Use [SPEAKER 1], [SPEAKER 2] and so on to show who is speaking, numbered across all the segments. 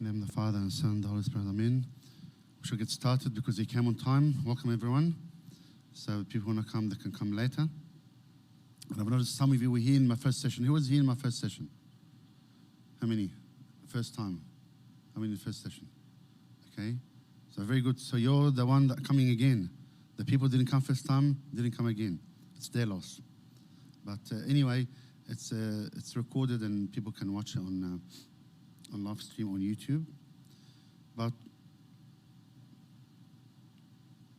[SPEAKER 1] In the name of the Father, and the Son, and the Holy Spirit, amen. We shall get started because he came on time. Welcome, everyone. So if people want to come, they can come later. And I've noticed some of you were here in my first session. Who was here in my first session? How many? First time. How many in the first session? Okay. So very good. So you're the one that coming again. The people didn't come first time, didn't come again. It's their loss. But anyway, it's recorded and people can watch it on live stream on YouTube. But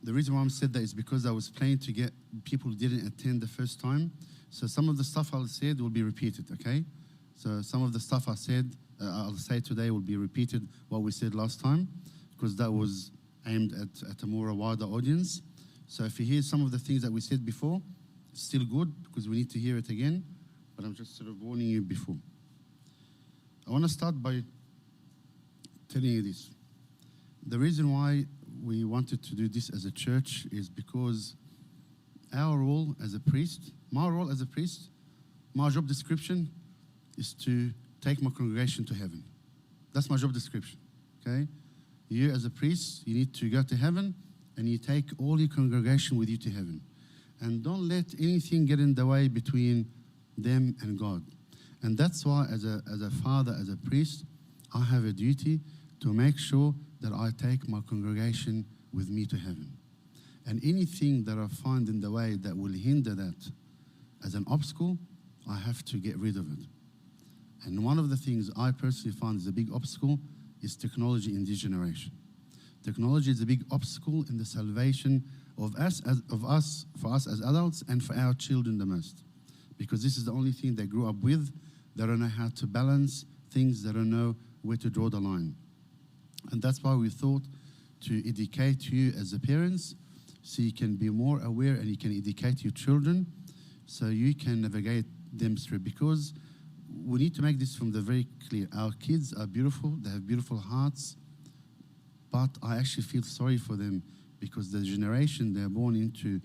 [SPEAKER 1] the reason why I said that is because I was planning to get people who didn't attend the first time. So some of the stuff I'll say will be repeated, okay? So some of the stuff I'll say today will be repeated what we said last time, because that was aimed at a more wider audience. So if you hear some of the things that we said before, it's still good because we need to hear it again, but I'm just sort of warning you before. I want to start by telling you this. The reason why we wanted to do this as a church is because our role as a priest, my role as a priest, my job description is to take my congregation to heaven. That's my job description, okay? You as a priest, you need to go to heaven and you take all your congregation with you to heaven. And don't let anything get in the way between them and God. And that's why as a father, as a priest, I have a duty to make sure that I take my congregation with me to heaven. And anything that I find in the way that will hinder that as an obstacle, I have to get rid of it. And one of the things I personally find is a big obstacle is technology in this generation. Technology is a big obstacle in the salvation of us for us as adults and for our children the most. Because this is the only thing they grew up with. They don't know how to balance things. They don't know where to draw the line. And that's why we thought to educate you as the parents so you can be more aware and you can educate your children so you can navigate them through. Because we need to make this from the very clear. Our kids are beautiful. They have beautiful hearts. But I actually feel sorry for them because the generation they're born into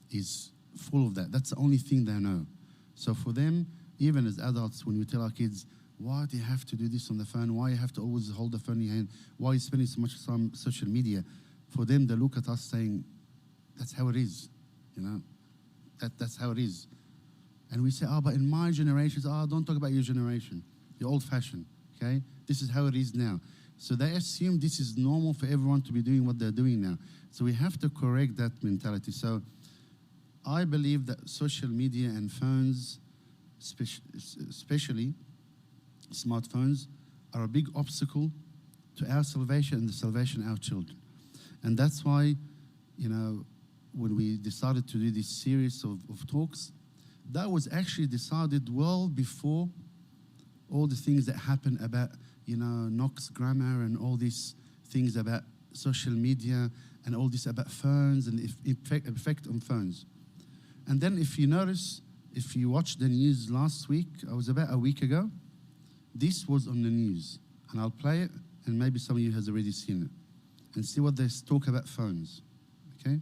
[SPEAKER 1] is full of that. That's the only thing they know. So for them, even as adults, when we tell our kids, why do you have to do this on the phone? Why you have to always hold the phone in your hand? Why are you spending so much time on social media? For them, they look at us saying, that's how it is, you know? That's how it is. And we say, but in my generation, don't talk about your generation. You're old-fashioned, okay? This is how it is now. So they assume this is normal for everyone to be doing what they're doing now. So we have to correct that mentality. So I believe that social media and phones, especially smartphones, are a big obstacle to our salvation and the salvation of our children. And that's why, you know, when we decided to do this series of talks, that was actually decided well before all the things that happen about, you know, Knox grammar and all these things about social media and all this about phones and effect on phones. And then if you notice, if you watched the news last week, it was about a week ago, this was on the news. And I'll play it, and maybe some of you has already seen it. And see what they talk about phones, okay?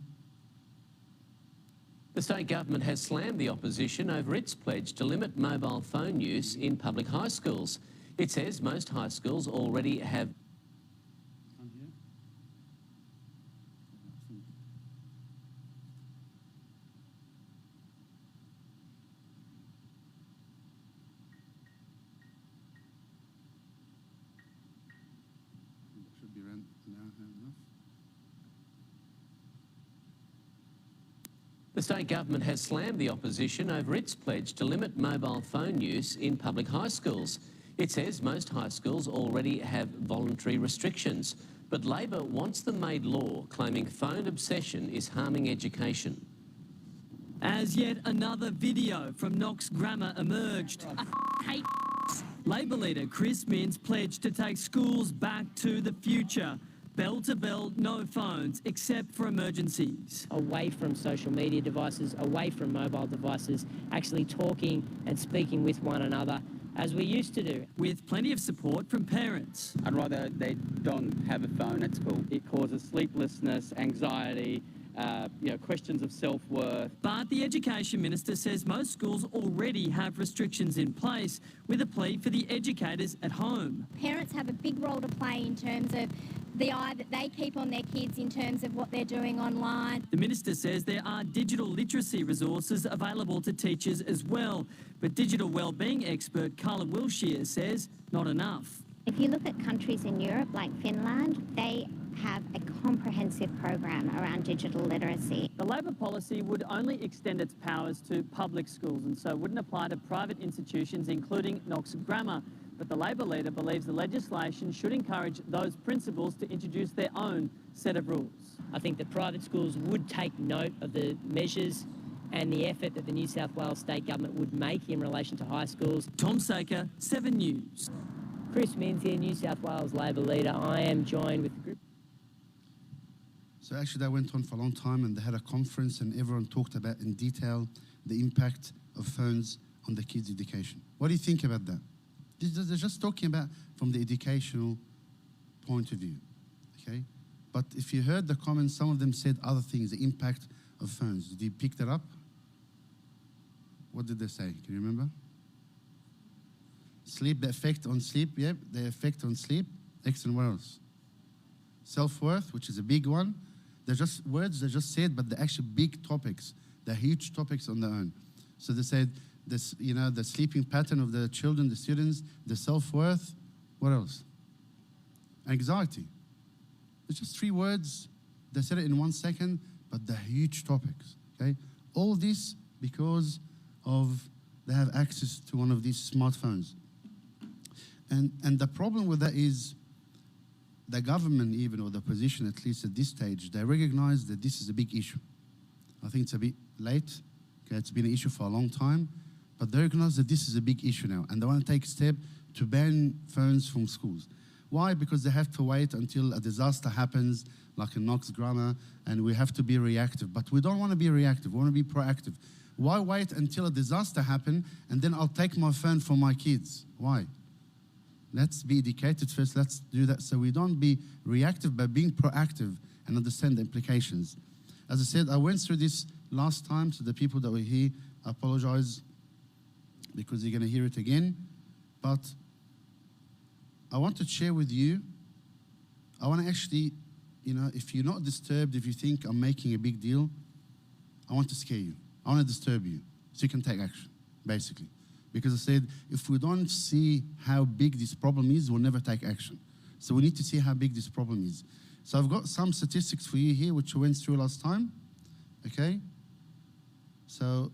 [SPEAKER 2] The state government has slammed the opposition over its pledge to limit mobile phone use in public high schools. It says most high schools already have... The state government has slammed the opposition over its pledge to limit mobile phone use in public high schools. It says most high schools already have voluntary restrictions, but Labor wants them made law, claiming phone obsession is harming education.
[SPEAKER 3] As yet another video from Knox Grammar emerged. Labor leader Chris Minns pledged to take schools back to the future. Bell to bell, no phones, except for emergencies.
[SPEAKER 4] Away from social media devices, away from mobile devices, actually talking and speaking with one another as we used to do.
[SPEAKER 3] With plenty of support from parents.
[SPEAKER 5] I'd rather they don't have a phone at school.
[SPEAKER 6] It causes sleeplessness, anxiety,
[SPEAKER 3] questions of self-worth. But the Education Minister says most schools already have restrictions in place, with a plea for the educators at home.
[SPEAKER 5] Parents have a big role to play in terms of the eye that they keep on their kids in terms of what they're doing online.
[SPEAKER 3] The Minister says there are digital literacy resources available to teachers as well, but digital wellbeing expert Carla Wilshire says not enough.
[SPEAKER 6] If you look at countries in Europe like Finland, they have a comprehensive program around digital literacy.
[SPEAKER 3] The Labor policy would only extend its powers to public schools and so wouldn't apply to private institutions, including Knox Grammar. But the Labor leader believes the legislation should encourage those principals to introduce their own set of rules.
[SPEAKER 4] I think that private schools would take note of the measures and the effort that the New South Wales state government would make in relation to high schools.
[SPEAKER 3] Tom Saker, 7 News.
[SPEAKER 4] Chris Minns here, New South Wales Labor leader. I am joined with the group.
[SPEAKER 1] So actually that went on for a long time, and they had a conference and everyone talked about in detail the impact of phones on the kids' education. What do you think about that? They're just talking about from the educational point of view, okay? But if you heard the comments, some of them said other things, the impact of phones. Did you pick that up? What did they say? Can you remember? Sleep, the effect on sleep, yep, the effect on sleep. Excellent, what else? Self-worth, which is a big one. They're just words they just said, but they're actually big topics. They're huge topics on their own. So they said, this, the sleeping pattern of the children, the students, the self-worth. What else? Anxiety. It's just 3 words. They said it in 1 second, but they're huge topics, okay? All this because of they have access to one of these smartphones. And the problem with that is the government even, or the opposition, at least at this stage, they recognize that this is a big issue. I think it's a bit late. Okay, it's been an issue for a long time, but they recognize that this is a big issue now, and they want to take a step to ban phones from schools. Why? Because they have to wait until a disaster happens, like in Knox Grammar, and we have to be reactive. But we don't want to be reactive, we want to be proactive. Why wait until a disaster happens, and then I'll take my phone from my kids? Why? Let's be educated first, let's do that so we don't be reactive, but being proactive and understand the implications. As I said, I went through this last time, so the people that were here, I apologize because you're going to hear it again. But I want to share with you, I want to actually, if you're not disturbed, if you think I'm making a big deal, I want to scare you. I want to disturb you so you can take action, basically. Because I said, if we don't see how big this problem is, we'll never take action. So we need to see how big this problem is. So I've got some statistics for you here, which we went through last time, okay? So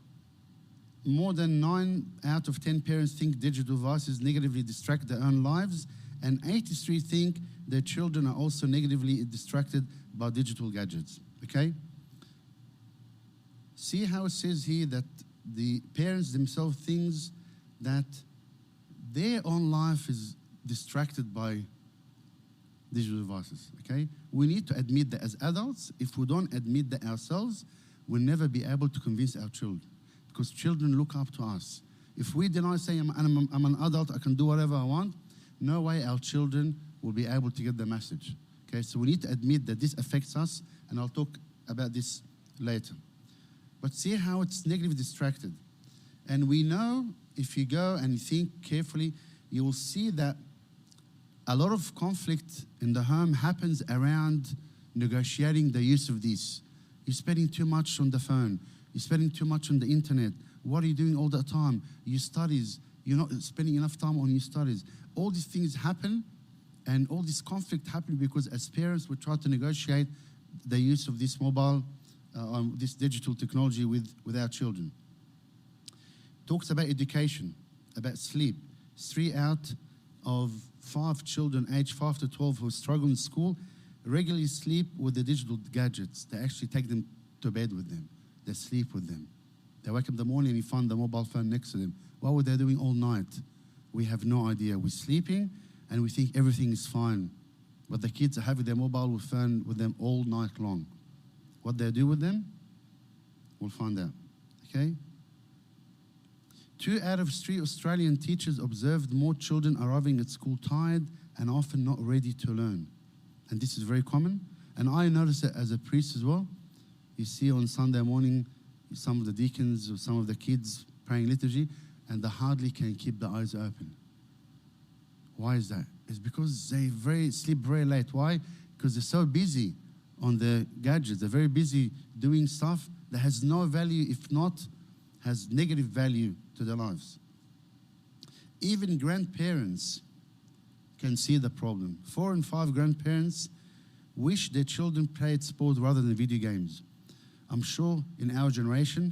[SPEAKER 1] more than 9 out of 10 parents think digital devices negatively distract their own lives, and 83 think their children are also negatively distracted by digital gadgets, okay? See how it says here that the parents themselves think that their own life is distracted by digital devices, okay? We need to admit that as adults. If we don't admit that ourselves, we'll never be able to convince our children, because children look up to us. If we deny saying, I'm an adult, I can do whatever I want, no way our children will be able to get the message, okay? So we need to admit that this affects us, and I'll talk about this later. But see how it's negatively distracted. And we know, if you go and think carefully, you will see that a lot of conflict in the home happens around negotiating the use of this. You're spending too much on the phone. You're spending too much on the internet. What are you doing all the time? Your studies, you're not spending enough time on your studies. All these things happen, and all this conflict happen because as parents, we try to negotiate the use of this mobile, this digital technology with our children. Talks about education, about sleep. 3 out of 5 children aged 5 to 12 who struggle in school regularly sleep with the digital gadgets. They actually take them to bed with them. They sleep with them. They wake up in the morning and you find the mobile phone next to them. What were they doing all night? We have no idea. We're sleeping and we think everything is fine. But the kids are having their mobile phone with them all night long. What they do with them, we'll find out, okay? 2 out of 3 Australian teachers observed more children arriving at school tired and often not ready to learn. And this is very common. And I noticed it as a priest as well. You see on Sunday morning some of the deacons or some of the kids praying liturgy, and they hardly can keep their eyes open. Why is that? It's because they sleep very late. Why? Because they're so busy on their gadgets. They're very busy doing stuff that has no value, if not has negative value to their lives. Even grandparents can see the problem. 4 and 5 grandparents wish their children played sport rather than video games. I'm sure in our generation,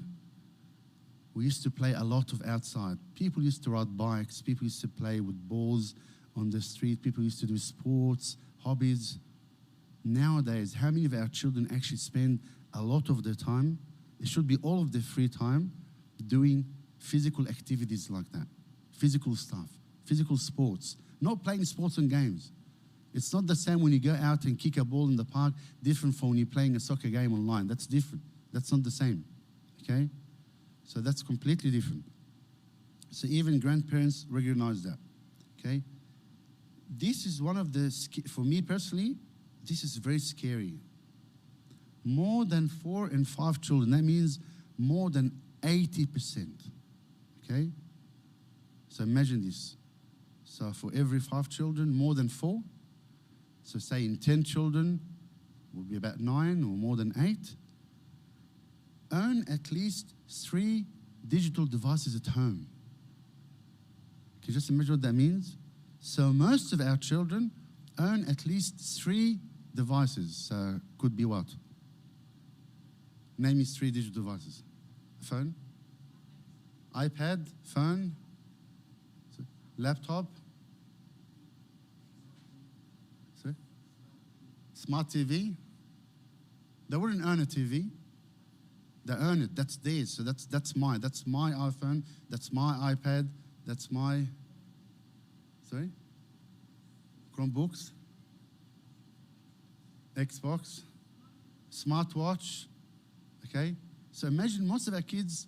[SPEAKER 1] we used to play a lot of outside. People used to ride bikes. People used to play with balls on the street. People used to do sports, hobbies. Nowadays, how many of our children actually spend a lot of their time? It should be all of their free time doing physical activities like that, physical stuff, physical sports, not playing sports and games. It's not the same when you go out and kick a ball in the park, different from when you're playing a soccer game online. That's different. That's not the same, okay? So that's completely different. So even grandparents recognize that, okay? This is one of the, for me personally, this is very scary. More than 4 and 5 children, that means more than 80%, okay? So imagine this. So for every 5 children, more than 4. So say in 10 children, will be about 9 or more than 8. Own at least 3 digital devices at home. Can you just imagine what that means? So most of our children own at least 3 devices. So could be what? Name me 3 digital devices. Phone, iPad, phone, laptop, smart TV. They wouldn't own a TV. They own it. That's theirs. So that's my iPhone. That's my iPad. That's my Chromebooks, Xbox, smartwatch. Okay. So imagine most of our kids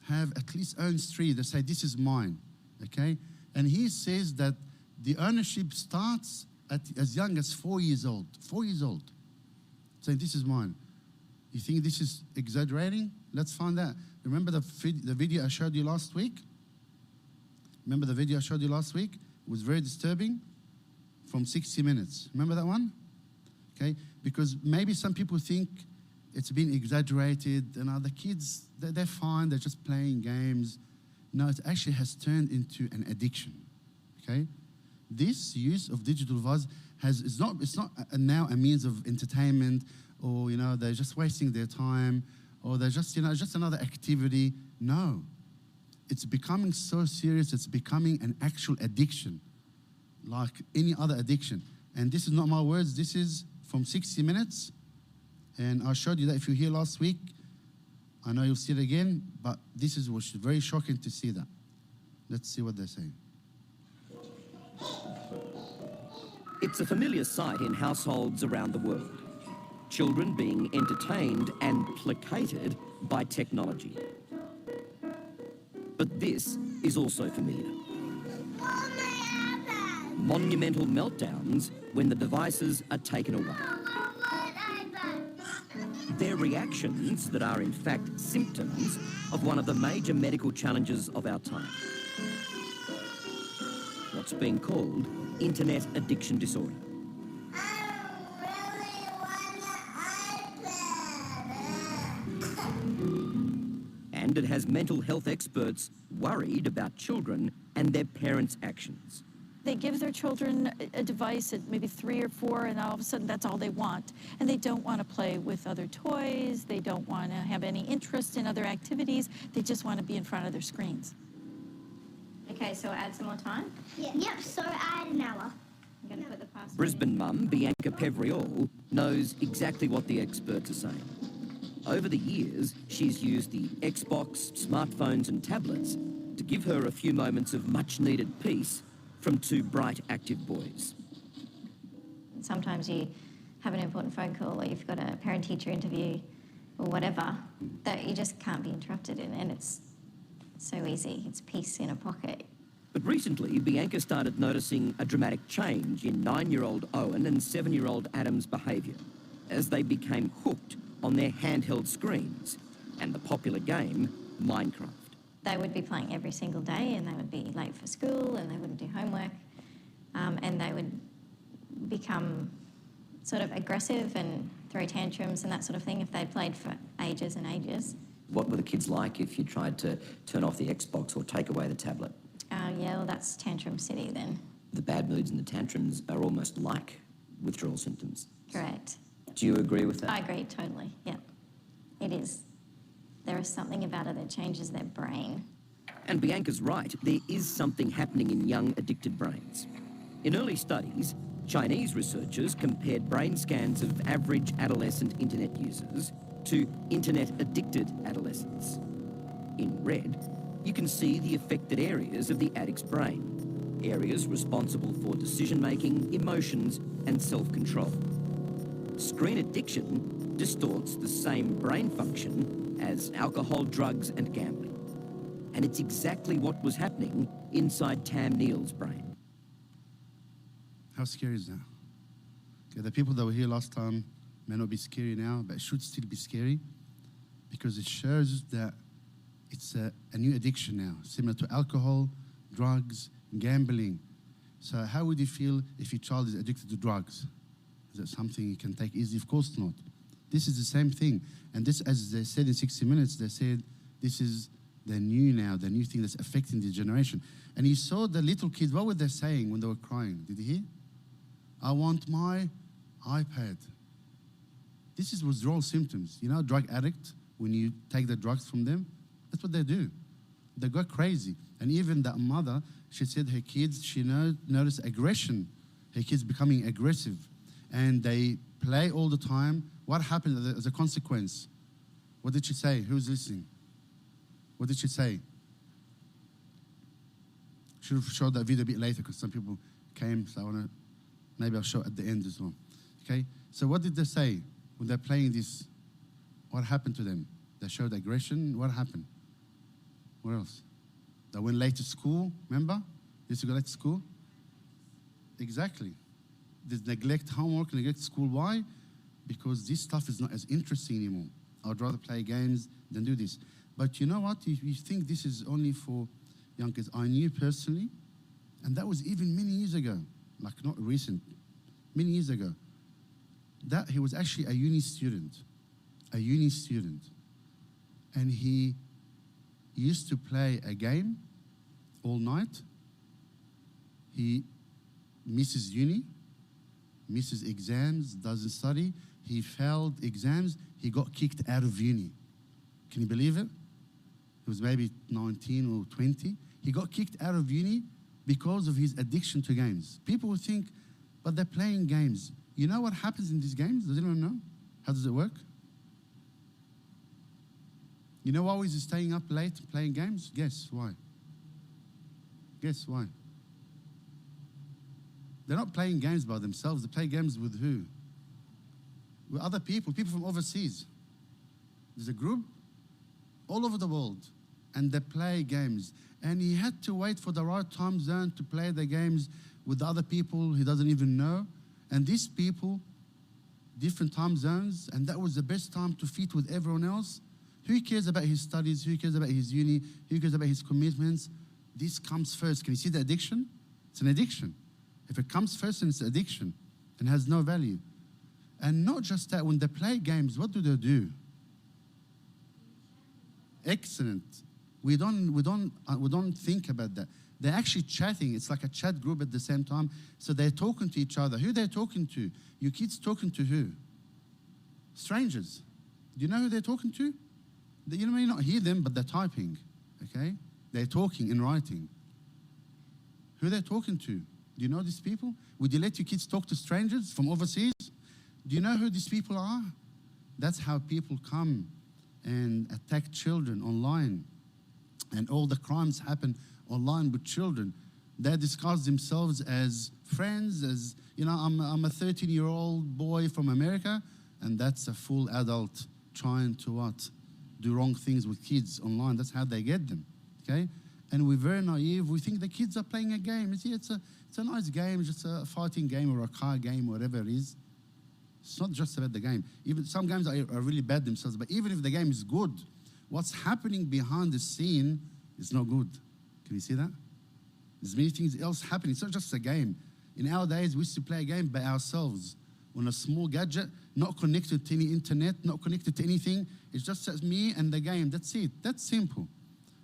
[SPEAKER 1] have at least owns 3. They say this is mine. Okay. And he says that the ownership starts at as young as 4 years old. 4 years old. Saying this is mine. You think this is exaggerating? Let's find out. Remember the video I showed you last week? Remember the video I showed you last week? It was very disturbing from 60 Minutes. Remember that one? Okay, because maybe some people think it's been exaggerated and the kids, they're fine, they're just playing games. No, it actually has turned into an addiction, okay? This use of digital devices it's not now a means of entertainment, or they're just wasting their time, or they're just just another activity. No, it's becoming so serious. It's becoming an actual addiction, like any other addiction. And this is not my words. This is from 60 Minutes, and I showed you that if you were here last week. I know you'll see it again, but this was very shocking to see that. Let's see what they're saying.
[SPEAKER 7] It's a familiar sight in households around the world. Children being entertained and placated by technology. But this is also familiar. Monumental meltdowns when the devices are taken away. They're reactions that are in fact symptoms of one of the major medical challenges of our time. What's being called internet addiction disorder. And it has mental health experts worried about children and their parents' actions.
[SPEAKER 8] They give their children a device at maybe 3 or 4, and all of a sudden that's all they want. And they don't want to play with other toys. They don't want to have any interest in other activities. They just want to be in front of their screens.
[SPEAKER 9] Okay, so add some more time?
[SPEAKER 10] Yeah. Yep, so add an hour.
[SPEAKER 9] I'm going to put the password.
[SPEAKER 7] Brisbane mum, Bianca Pevriol, knows exactly what the experts are saying. Over the years, she's used the Xbox, smartphones and tablets to give her a few moments of much-needed peace from 2 bright, active boys.
[SPEAKER 9] Sometimes you have an important phone call, or you've got a parent-teacher interview or whatever that you just can't be interrupted in, and it's so easy. It's peace in a pocket.
[SPEAKER 7] But recently, Bianca started noticing a dramatic change in 9-year-old Owen and 7-year-old Adam's behaviour as they became hooked on their handheld screens and the popular game Minecraft.
[SPEAKER 9] They would be playing every single day and they would be late for school and they wouldn't do homework, and they would become sort of aggressive and throw tantrums and that sort of thing if they'd played for ages and ages.
[SPEAKER 7] What were the kids like if you tried to turn off the Xbox or take away the tablet?
[SPEAKER 9] Yeah, well, that's tantrum city then.
[SPEAKER 7] The bad moods and the tantrums are almost like withdrawal symptoms.
[SPEAKER 9] Correct.
[SPEAKER 7] Do you agree with that?
[SPEAKER 9] I agree, totally, yeah. It is. There is something about it that changes their brain.
[SPEAKER 7] And Bianca's right, there is something happening in young addicted brains. In early studies, Chinese researchers compared brain scans of average adolescent internet users to internet-addicted adolescents. In red, you can see the affected areas of the addict's brain, areas responsible for decision-making, emotions, and self-control. Screen addiction distorts the same brain function as alcohol, drugs, and gambling. And it's exactly what was happening inside Tam Neal's brain.
[SPEAKER 1] How scary is that? Okay, the people that were here last time may not be scary now, but it should still be scary because it shows that it's a new addiction now, similar to alcohol, drugs, gambling. So how would you feel if your child is addicted to drugs? Is that something you can take easy? Of course not. This is the same thing. And this, as they said in 60 Minutes, they said this is the new thing that's affecting the generation. And you saw the little kids, what were they saying when they were crying? Did you hear? I want my iPad. This is withdrawal symptoms. You know, drug addict, when you take the drugs from them, that's what they do. They go crazy. And even that mother, she said her kids, she noticed aggression. Her kids becoming aggressive. And they play all the time. What happened as a consequence? What did she say? Who's listening? What did she say? Should have showed that video a bit later because some people came, so maybe I'll show it at the end as well. Okay? So what did they say when they're playing this? What happened to them? They showed aggression. What happened? What else? They went late to school, remember? They used to go late to school. Exactly. They neglect homework, neglect school. Why? Because this stuff is not as interesting anymore. I'd rather play games than do this. But you know what? If you think this is only for young kids, I knew personally, and that was even many years ago, like not recent, many years ago, that he was actually a uni student. And he used to play a game all night. He misses uni, misses exams, doesn't study. He failed exams. He got kicked out of uni. Can you believe it? He was maybe 19 or 20. He got kicked out of uni because of his addiction to games. People would think, but they're playing games. You know what happens in these games? Does anyone know? How does it work? You know why he's staying up late playing games? Guess why? Guess why? They're not playing games by themselves. They play games with who? With other people from overseas. There's a group all over the world, and they play games. And he had to wait for the right time zone to play the games with other people he doesn't even know. And these people, different time zones, and that was the best time to fit with everyone else. Who cares about his studies? Who cares about his uni? Who cares about his commitments? This comes first. Can you see the addiction? It's an addiction. If it comes first, then it's addiction and has no value. And not just that, when they play games, what do? Excellent. We don't think about that. They're actually chatting. It's like a chat group at the same time. So they're talking to each other. Who they're talking to? Your kids talking to who? Strangers. Do you know who they're talking to? You may not hear them, but they're typing, okay? They're talking in writing. Who they're talking to? Do you know these people? Would you let your kids talk to strangers from overseas? Do you know who these people are? That's how people come and attack children online. And all the crimes happen online with children. They disguise themselves as friends, as, you know, I'm a 13-year-old boy from America, and that's a full adult trying to what? Do wrong things with kids online. That's how they get them, okay? And we're very naive. We think the kids are playing a game. It's a nice game, just a fighting game or a car game, whatever it is. It's not just about the game. Even some games are really bad themselves, but even if the game is good, what's happening behind the scene is not good. Can you see that? There's many things else happening. It's not just a game. In our days, we used to play a game by ourselves on a small gadget, not connected to any internet, not connected to anything. It's just me and the game. That's it. That's simple.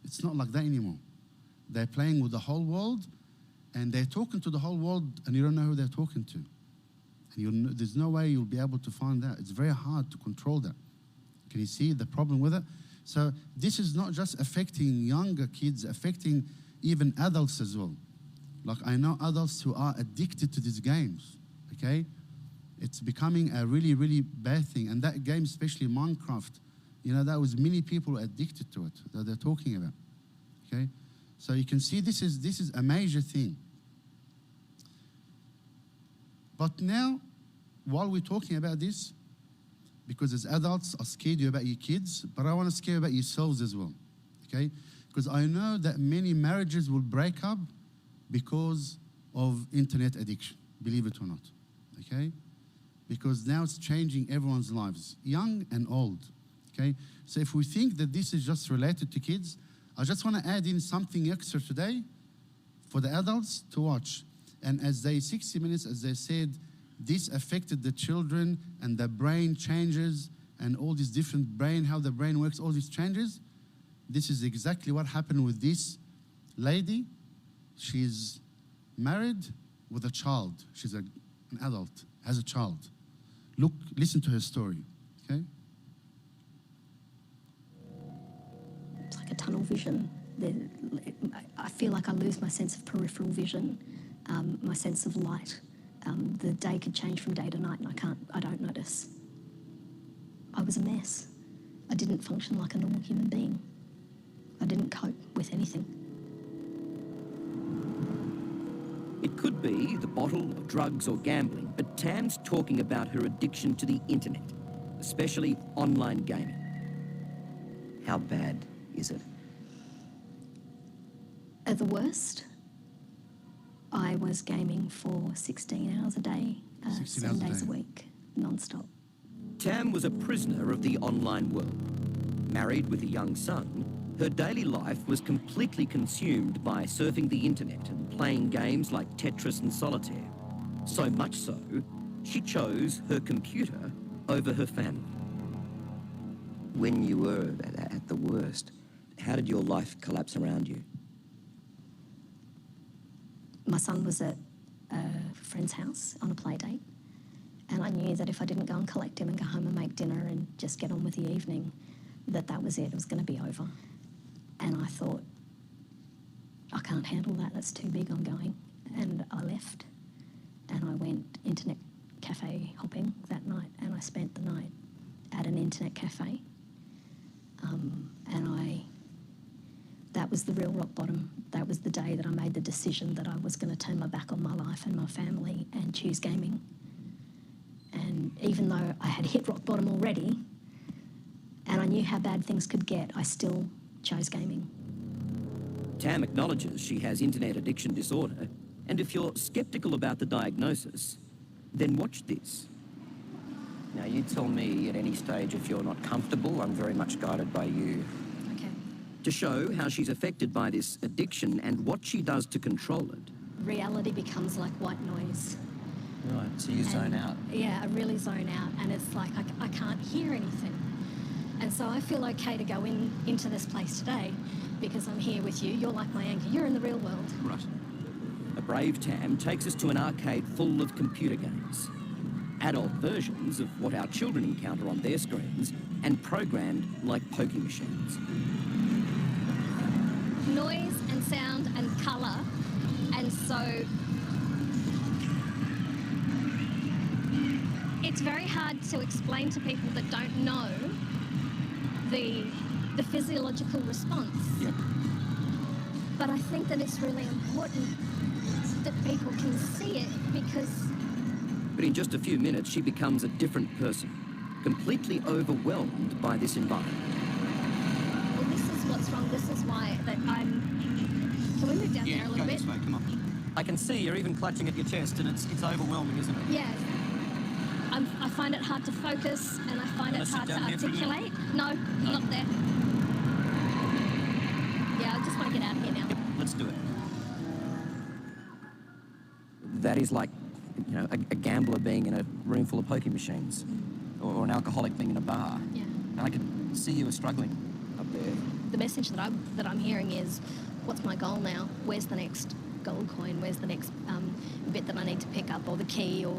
[SPEAKER 1] It's not like that anymore. They're playing with the whole world, and they're talking to the whole world, and you don't know who they're talking to. And there's no way you'll be able to find that. It's very hard to control that. Can you see the problem with it? So this is not just affecting younger kids, affecting even adults as well. Like I know adults who are addicted to these games, okay? It's becoming a really, really bad thing. And that game, especially Minecraft, you know, that was many people addicted to it that they're talking about, okay? So you can see this is a major thing. But now, while we're talking about this, because as adults, I scared you about your kids, but I want to scare you about yourselves as well, okay? Because I know that many marriages will break up because of internet addiction, believe it or not, okay? Because now it's changing everyone's lives, young and old, okay? So if we think that this is just related to kids, I just want to add in something extra today for the adults to watch. And as 60 Minutes, as they said, this affected the children and the brain changes and all these different how the brain works, all these changes. This is exactly what happened with this lady. She's married with a child. She's an adult, has a child. Listen to her story, okay?
[SPEAKER 11] It's like a tunnel vision. I feel like I lose my sense of peripheral vision, my sense of light. The day could change from day to night and I don't notice. I was a mess. I didn't function like a normal human being. I didn't cope with anything.
[SPEAKER 7] It could be the bottle, or drugs, or gambling, but Tam's talking about her addiction to the internet, especially online gaming. How bad is it?
[SPEAKER 11] At the worst, I was gaming for 16 hours a day, 7 days a week, non-stop.
[SPEAKER 7] Tam was a prisoner of the online world. Married with a young son, her daily life was completely consumed by surfing the internet and playing games like Tetris and Solitaire. So much so, she chose her computer over her family. When you were at the worst, how did your life collapse around you?
[SPEAKER 11] My son was at a friend's house on a play date, and I knew that if I didn't go and collect him and go home and make dinner and just get on with the evening, that was it. It was going to be over. And I thought, I can't handle that. That's too big. I'm going. And I left, and I went internet cafe hopping that night, and I spent the night at an internet cafe. That was the real rock bottom. That was the day that I made the decision that I was going to turn my back on my life and my family and choose gaming. And even though I had hit rock bottom already, and I knew how bad things could get, I still chose gaming.
[SPEAKER 7] Tam acknowledges she has internet addiction disorder, and if you're sceptical about the diagnosis, then watch this.
[SPEAKER 12] Now, you tell me at any stage if you're not comfortable. I'm very much guided by you.
[SPEAKER 11] Okay.
[SPEAKER 7] To show how she's affected by this addiction and what she does to control it.
[SPEAKER 11] Reality becomes like white noise.
[SPEAKER 12] Right, so you zone out.
[SPEAKER 11] Yeah, I really zone out, and it's like I can't hear anything. And so I feel okay to go into this place today because I'm here with you. You're like my anchor. You're in the real world.
[SPEAKER 7] Right. A brave Tam takes us to an arcade full of computer games. Adult versions of what our children encounter on their screens and programmed like pokie machines.
[SPEAKER 5] Noise and sound and colour, and so it's very hard to explain to people that don't know the physiological response.
[SPEAKER 12] Yep.
[SPEAKER 5] But I think that it's really important that people can see it because...
[SPEAKER 7] But in just a few minutes, she becomes a different person, completely overwhelmed by this environment.
[SPEAKER 5] Well, this is what's wrong. This is why that I'm... Can we move down there a little bit?
[SPEAKER 12] This way, come on. I can see you're even clutching at your chest, and it's overwhelming, isn't it?
[SPEAKER 5] Yeah.
[SPEAKER 11] I find it hard to focus and I find it hard to articulate. No, not there. Yeah, I just want to get out of here now.
[SPEAKER 12] Let's do it. That is like, you know, a gambler being in a room full of poker machines, or an alcoholic being in a bar.
[SPEAKER 11] Yeah.
[SPEAKER 12] And I could see you were struggling up there.
[SPEAKER 11] The message that I'm hearing is, what's my goal now? Where's the next gold coin? Where's the next bit that I need to pick up, or the key, or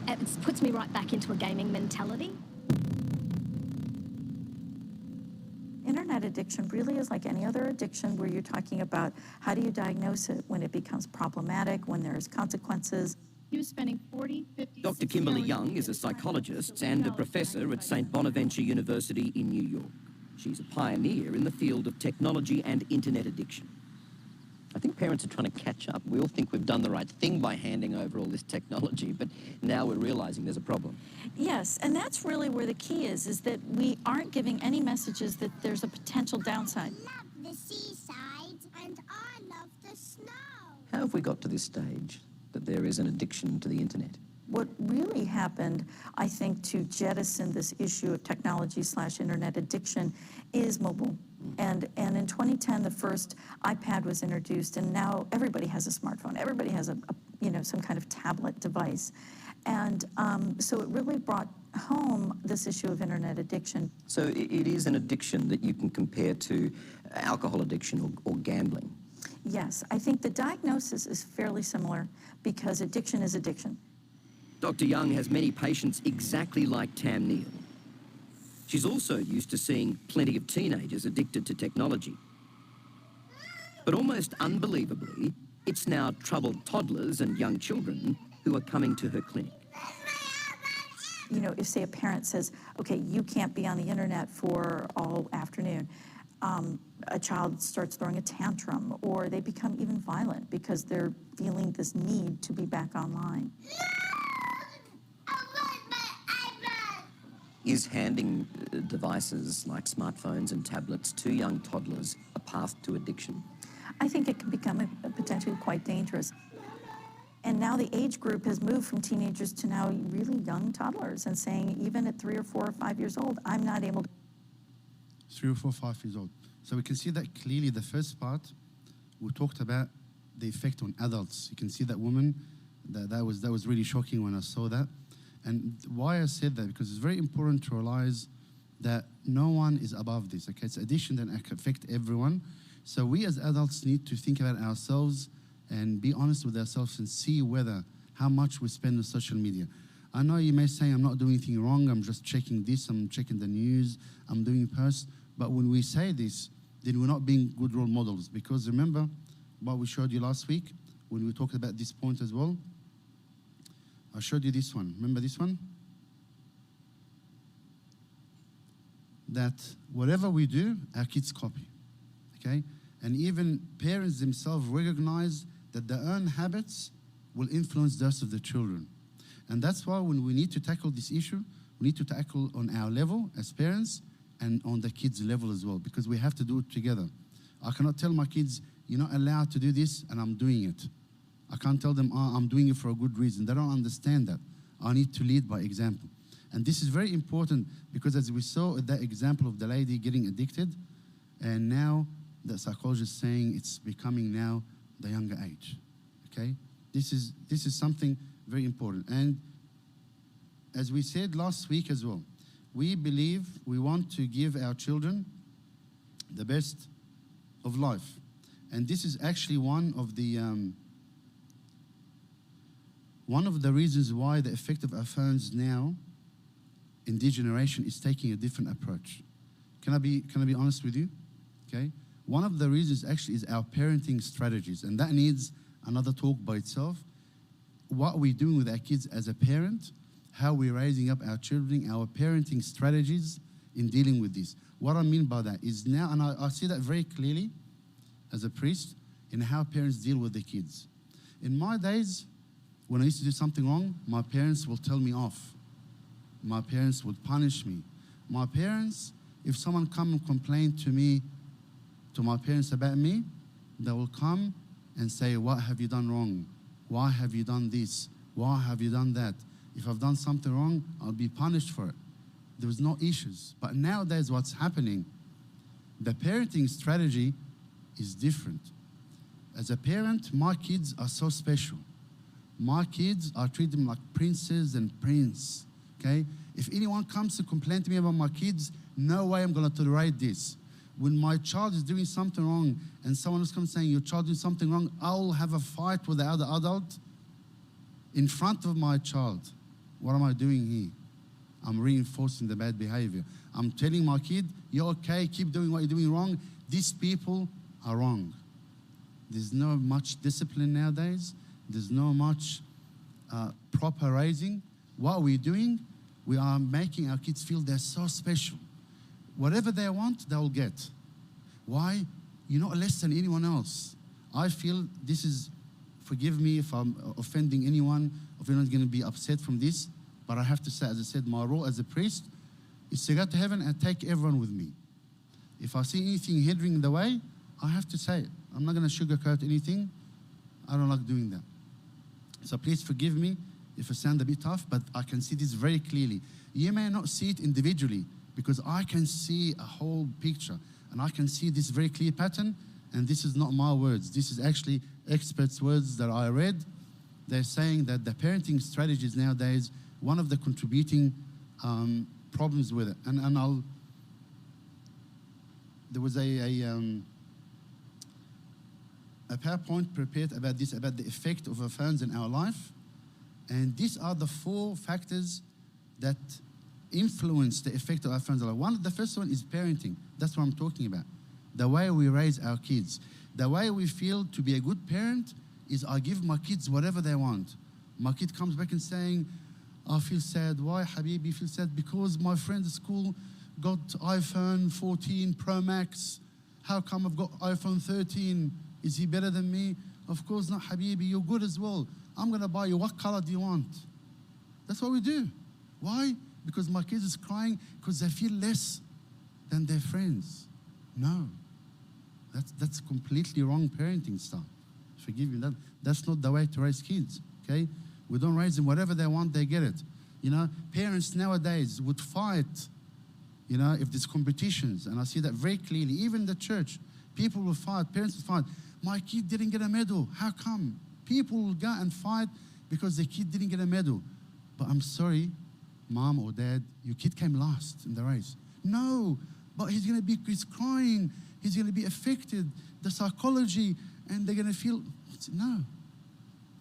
[SPEAKER 11] it puts me right back into a gaming mentality.
[SPEAKER 8] Internet addiction really is like any other addiction where you're talking about how do you diagnose it when it becomes problematic, when there's consequences.
[SPEAKER 13] He was spending 40, 50,
[SPEAKER 7] Dr. Kimberly Young is a psychologist and a professor at St. Bonaventure University in New York. She's a pioneer in the field of technology and internet addiction.
[SPEAKER 12] I think parents are trying to catch up. We all think we've done the right thing by handing over all this technology, but now we're realizing there's a problem.
[SPEAKER 8] Yes, and that's really where the key is that we aren't giving any messages that there's a potential downside.
[SPEAKER 10] I love the seaside and I love the snow.
[SPEAKER 12] How have we got to this stage that there is an addiction to the internet?
[SPEAKER 8] What really happened, I think, to jettison this issue of technology/internet addiction is mobile. And in 2010, the first iPad was introduced, and now everybody has a smartphone. Everybody has some kind of tablet device. And so it really brought home this issue of internet addiction.
[SPEAKER 12] So it is an addiction that you can compare to alcohol addiction or gambling.
[SPEAKER 8] Yes, I think the diagnosis is fairly similar because addiction is addiction.
[SPEAKER 7] Dr. Young has many patients exactly like Tam Neal. She's also used to seeing plenty of teenagers addicted to technology. But almost unbelievably, it's now troubled toddlers and young children who are coming to her clinic.
[SPEAKER 8] You know, if, say, a parent says, okay, you can't be on the internet for all afternoon, a child starts throwing a tantrum, or they become even violent because they're feeling this need to be back online.
[SPEAKER 12] Is handing devices like smartphones and tablets to young toddlers a path to addiction?
[SPEAKER 8] I think it can become potentially quite dangerous. And now the age group has moved from teenagers to now really young toddlers, and saying even at 3 or 4 or 5 years old, I'm not able to.
[SPEAKER 1] 3 or 4, 5 years old. So we can see that clearly. The first part, we talked about the effect on adults. You can see that woman, that was really shocking when I saw that. And why I said that, because it's very important to realize that no one is above this, okay? It's addiction that can affect everyone. So we as adults need to think about ourselves and be honest with ourselves and see how much we spend on social media. I know you may say, I'm not doing anything wrong, I'm just checking this, I'm checking the news, I'm doing posts. But when we say this, then we're not being good role models. Because remember what we showed you last week when we talked about this point as well? I showed you this one. Remember this one? That whatever we do, our kids copy, okay? And even parents themselves recognize that their own habits will influence those of the children. And that's why when we need to tackle this issue, we need to tackle on our level as parents and on the kids' level as well, because we have to do it together. I cannot tell my kids, you're not allowed to do this, and I'm doing it. I can't tell them, I'm doing it for a good reason. They don't understand that. I need to lead by example. And this is very important because as we saw that example of the lady getting addicted, and now the psychologist is saying it's becoming now the younger age, okay? This is something very important. And as we said last week as well, we believe we want to give our children the best of life. And this is actually one of the reasons why the effect of our phones now in this generation is taking a different approach. Can I be honest with you? Okay? One of the reasons actually is our parenting strategies, and that needs another talk by itself. What we're doing with our kids as a parent, how we're raising up our children, our parenting strategies in dealing with this. What I mean by that is now, and I see that very clearly as a priest, in how parents deal with the kids. In my days, when I used to do something wrong, my parents will tell me off. My parents would punish me. My parents, if someone come and complain to my parents about me, they will come and say, what have you done wrong? Why have you done this? Why have you done that? If I've done something wrong, I'll be punished for it. There was no issues. But nowadays what's happening, the parenting strategy is different. As a parent, my kids are so special. My kids, I treat them like princes and prince, okay? If anyone comes to complain to me about my kids, no way I'm gonna tolerate this. When my child is doing something wrong and someone else comes saying, your child doing something wrong, I'll have a fight with the other adult in front of my child. What am I doing here? I'm reinforcing the bad behavior. I'm telling my kid, you're okay, keep doing what you're doing wrong. These people are wrong. There's no much discipline nowadays. There's no much proper raising. What we're doing, we are making our kids feel they're so special. Whatever they want, they'll get. Why? You're not less than anyone else. I feel this is, forgive me if I'm offending anyone, if anyone's going to be upset from this, but I have to say, as I said, my role as a priest is to go to heaven and take everyone with me. If I see anything hindering the way, I have to say it. I'm not going to sugarcoat anything. I don't like doing that. So please forgive me if I sound a bit tough, but I can see this very clearly. You may not see it individually, because I can see a whole picture, and I can see this very clear pattern, and this is not my words. This is actually experts' words that I read. They're saying that the parenting strategies nowadays, one of the contributing problems with it. And there was a PowerPoint prepared about this, about the effect of our phones in our life. And these are the 4 factors that influence the effect of our phones in our life. The first one is parenting. That's what I'm talking about. The way we raise our kids. The way we feel to be a good parent is I give my kids whatever they want. My kid comes back and saying, I feel sad. Why, Habibi, feel sad? Because my friend at school got iPhone 14 Pro Max. How come I've got iPhone 13? Is he better than me? Of course not, Habibi, you're good as well. I'm gonna buy you, what color do you want? That's what we do. Why? Because my kids is crying because they feel less than their friends. No, that's completely wrong parenting style. Forgive me, that's not the way to raise kids, okay? We don't raise them, whatever they want, they get it. You know, parents nowadays would fight, you know, if there's competitions, and I see that very clearly, even the church, people will fight, parents will fight. My kid didn't get a medal, how come? People will go and fight because their kid didn't get a medal. But I'm sorry, mom or dad, your kid came last in the race. No, but he's crying, he's gonna be affected, the psychology, and they're gonna feel, no.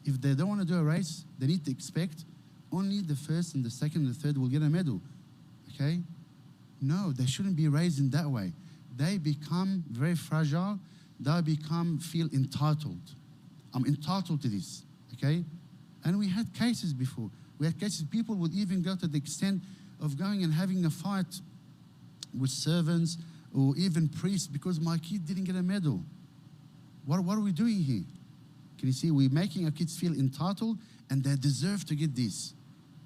[SPEAKER 1] If they don't wanna do a race, they need to expect only the first and the second and the third will get a medal, okay? No, they shouldn't be raised in that way. They become very fragile, feel entitled. I'm entitled to this, okay? And we had cases before. We had cases, people would even go to the extent of going and having a fight with servants or even priests because my kid didn't get a medal. What are we doing here? Can you see, we're making our kids feel entitled and they deserve to get this.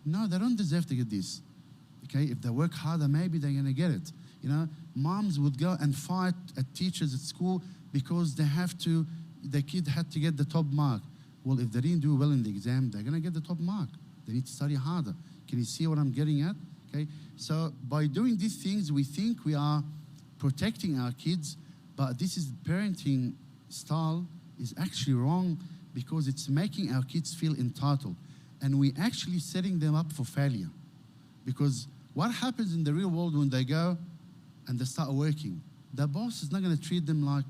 [SPEAKER 1] No, they don't deserve to get this. Okay, if they work harder, maybe they're gonna get it. You know, moms would go and fight at teachers at school because their kid had to get the top mark. Well, if they didn't do well in the exam, they're gonna get the top mark. They need to study harder. Can you see what I'm getting at? Okay, so by doing these things, we think we are protecting our kids, but this is parenting style is actually wrong because it's making our kids feel entitled. And we're actually setting them up for failure. Because what happens in the real world when they go and they start working? The boss is not gonna treat them like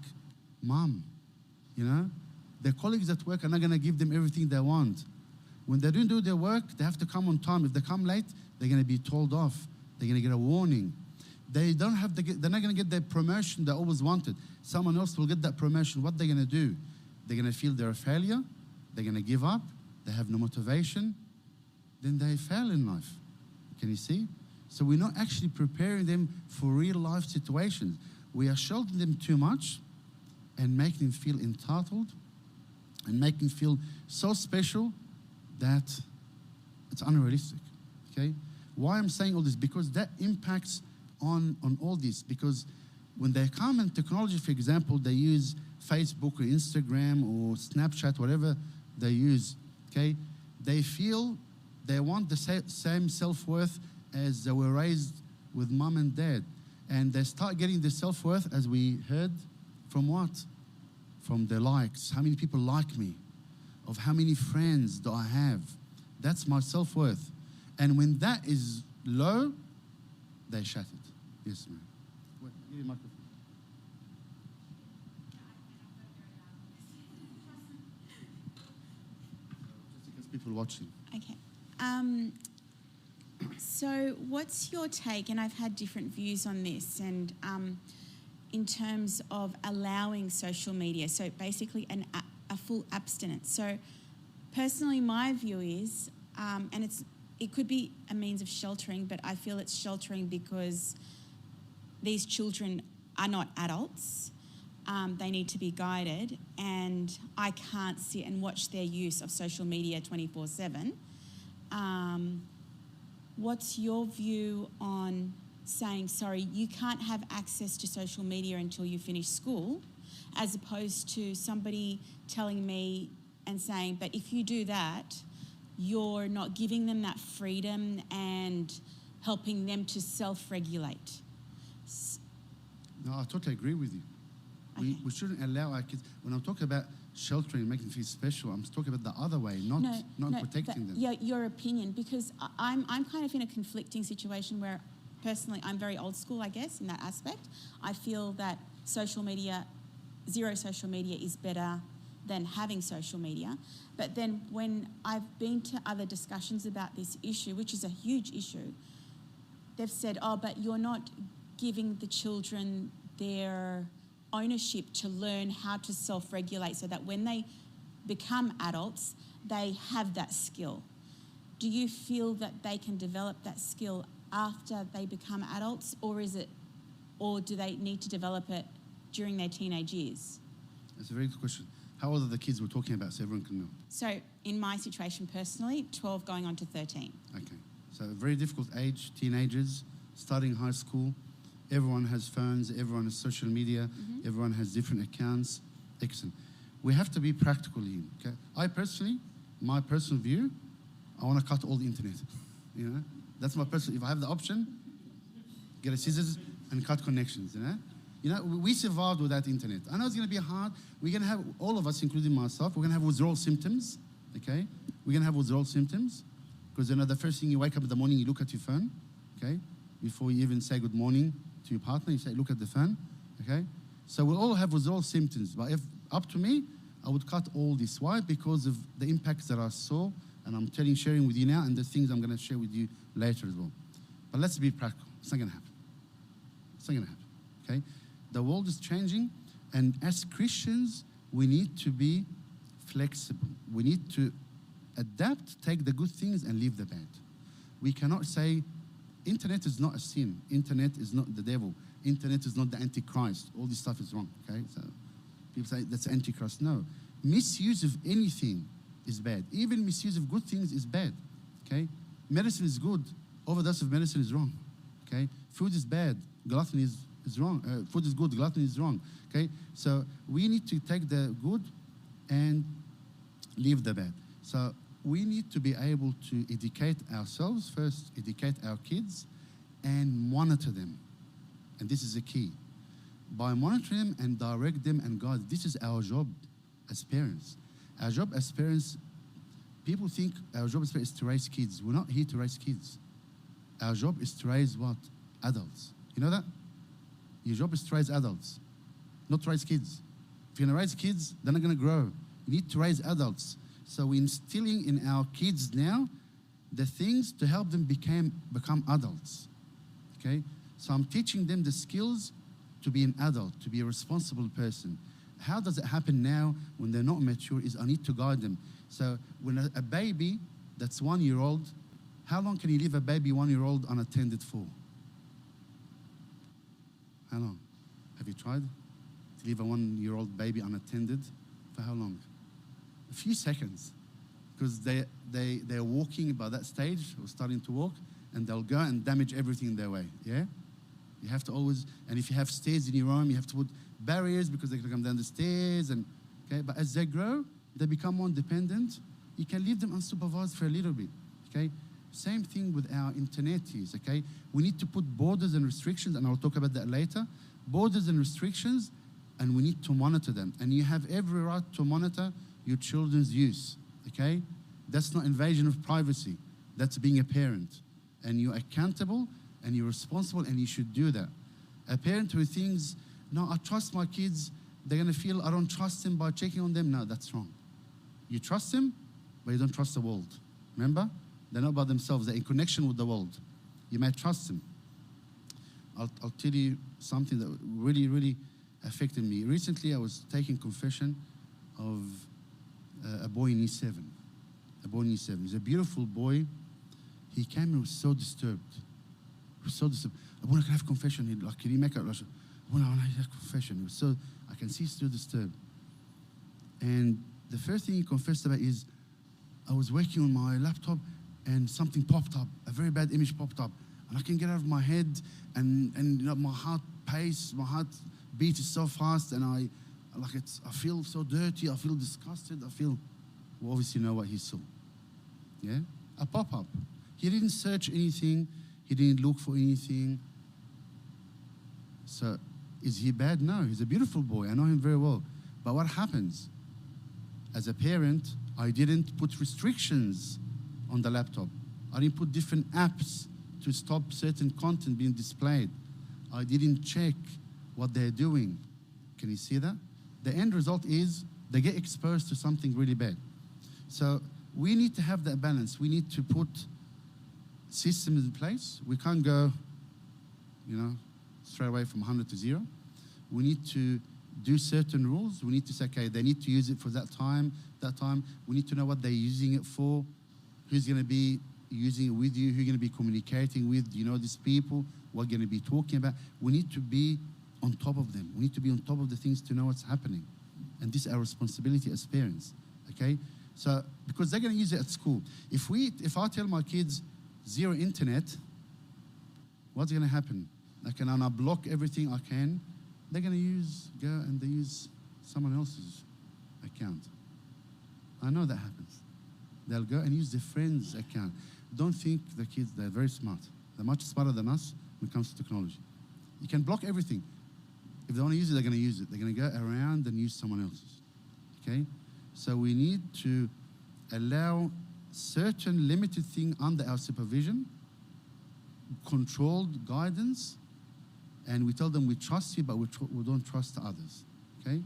[SPEAKER 1] mom, you know? Their colleagues at work are not gonna give them everything they want. When they don't do their work, they have to come on time. If they come late, they're gonna be told off. They're gonna get a warning. They're not gonna get the promotion they always wanted. Someone else will get that promotion. What they're gonna do? They're gonna feel they're a failure. They're gonna give up. They have no motivation. Then they fail in life. Can you see? So we're not actually preparing them for real life situations. We are sheltering them too much and making them feel entitled and making them feel so special that it's unrealistic, okay? Why I'm saying all this? Because that impacts on all this. Because when they come in technology, for example, they use Facebook or Instagram or Snapchat, whatever they use, okay? they feel they want the same self-worth as they were raised with mom and dad. And they start getting the self-worth, as we heard, from what? From the likes. How many people like me? Of how many friends do I have? That's my self-worth. And when that is low, they shut it. Yes, ma'am. Wait, give me a microphone. Just because people watching.
[SPEAKER 13] Okay. So what's your take, and I've had different views on this, and in terms of allowing social media, so basically a full abstinence. So personally, my view is, and it could be a means of sheltering, but I feel it's sheltering because these children are not adults. They need to be guided, and I can't sit and watch their use of social media 24/7. What's your view on saying, sorry, you can't have access to social media until you finish school, as opposed to somebody telling me and saying, but if you do that, you're not giving them that freedom and helping them to self-regulate?
[SPEAKER 1] No, I totally agree with you.
[SPEAKER 13] Okay.
[SPEAKER 1] We shouldn't allow our kids, when I'm talking about sheltering, making them feel special, I'm talking about the other way, not protecting them.
[SPEAKER 13] Yeah, your opinion, because I'm kind of in a conflicting situation where personally I'm very old school, I guess, in that aspect. I feel that zero social media is better than having social media. But then when I've been to other discussions about this issue, which is a huge issue, they've said, oh, but you're not giving the children their ownership to learn how to self-regulate so that when they become adults, they have that skill. Do you feel that they can develop that skill after they become adults, or do they need to develop it during their teenage years?
[SPEAKER 1] That's a very good question. How old are the kids we're talking about, so everyone can know?
[SPEAKER 13] So in my situation personally, 12 going on to 13.
[SPEAKER 1] Okay. So a very difficult age, teenagers, starting high school. Everyone has phones, everyone has social media, everyone has different accounts. Excellent. We have to be practical here, okay? I personally, my personal view, I want to cut all the internet, you know? That's my personal, if I have the option, get a scissors and cut connections, you know? You know, we survived without internet. I know it's going to be hard. We're going to have, all of us, including myself, we're going to have withdrawal symptoms, okay? We're going to have withdrawal symptoms because, you know, the first thing you wake up in the morning, you look at your phone, okay? Before you even say good morning to your partner, you say, look at the phone, okay? So we'll all have withdrawal symptoms, but if up to me, I would cut all this. Why? Because of the impacts that I saw, and I'm sharing with you now, and the things I'm going to share with you later as well. But let's be practical. It's not going to happen. It's not going to happen, okay? The world is changing, and as Christians, we need to be flexible. We need to adapt, take the good things, and leave the bad. We cannot say, internet is not a sin. Internet is not the devil. Internet is not the Antichrist. All this stuff is wrong, okay? So people say that's Antichrist. No. Misuse of anything is bad. Even misuse of good things is bad, okay? Medicine is good. Overdose of medicine is wrong, okay? Food is bad. Gluttony is wrong. Food is good. Gluttony is wrong, okay? So we need to take the good and leave the bad. So we need to be able to educate ourselves first, educate our kids, and monitor them. And this is the key. By monitoring them and direct them and guide, this is our job as parents. Our job as parents, people think our job as parents is to raise kids. We're not here to raise kids. Our job is to raise what? Adults. You know that? Your job is to raise adults, not to raise kids. If you're going to raise kids, they're not going to grow. You need to raise adults. So we're instilling in our kids now the things to help them become adults, okay? So I'm teaching them the skills to be an adult, to be a responsible person. How does it happen now when they're not mature is I need to guide them. So when a baby that's 1 year old, how long can you leave a baby 1 year old unattended for? How long? Have you tried to leave a 1 year old baby unattended? For how long? A few seconds, because they're walking by that stage or starting to walk, and they'll go and damage everything in their way, yeah? You have to always, and if you have stairs in your room, you have to put barriers because they're going to come down the stairs, and okay? But as they grow, they become more independent, you can leave them unsupervised for a little bit, okay? Same thing with our internet use, okay? We need to put borders and restrictions, and I'll talk about that later. Borders and restrictions, and we need to monitor them. And you have every right to monitor your children's use, okay? That's not invasion of privacy. That's being a parent. And you're accountable, and you're responsible, and you should do that. A parent who thinks, no, I trust my kids, they're gonna feel I don't trust them by checking on them. No, that's wrong. You trust them, but you don't trust the world. Remember? They're not by themselves, they're in connection with the world. You might trust them. I'll tell you something that really, really affected me. Recently, I was taking confession of a boy in E7. A boy in E7. He's a beautiful boy. He came and was so disturbed. He was so disturbed. I want to have confession. Can you make it? I want to have confession. He was so, I can see he's still disturbed. And the first thing he confessed about is, I was working on my laptop and something popped up, a very bad image popped up. And I can get out of my head and you know, my heart pace, my heart beat is so fast and I feel so dirty, I feel disgusted, we obviously know what he saw. Yeah? A pop-up. He didn't search anything, he didn't look for anything. So, is he bad? No, he's a beautiful boy, I know him very well. But what happens? As a parent, I didn't put restrictions on the laptop. I didn't put different apps to stop certain content being displayed. I didn't check what they're doing. Can you see that? The end result is they get exposed to something really bad. So we need to have that balance. We need to put systems in place. We can't go, you know, straight away from 100 to 0. We need to do certain rules. We need to say, okay, they need to use it for that time. We need to know what they're using it for, who's going to be using it with you, who you're going to be communicating with, you know, these people, what you're going to be talking about. We need to be on top of them. We need to be on top of the things to know what's happening. And this is our responsibility as parents, okay? So, because they're going to use it at school. If I tell my kids 0 internet, what's going to happen? I can block everything I can. They're going to go and they use someone else's account. I know that happens. They'll go and use their friend's account. Don't think the kids, they're very smart. They're much smarter than us when it comes to technology. You can block everything. If they want to use it, they're going to use it. They're going to go around and use someone else's, okay? So we need to allow certain limited thing under our supervision, controlled guidance, and we tell them we trust you, but we don't trust the others, okay?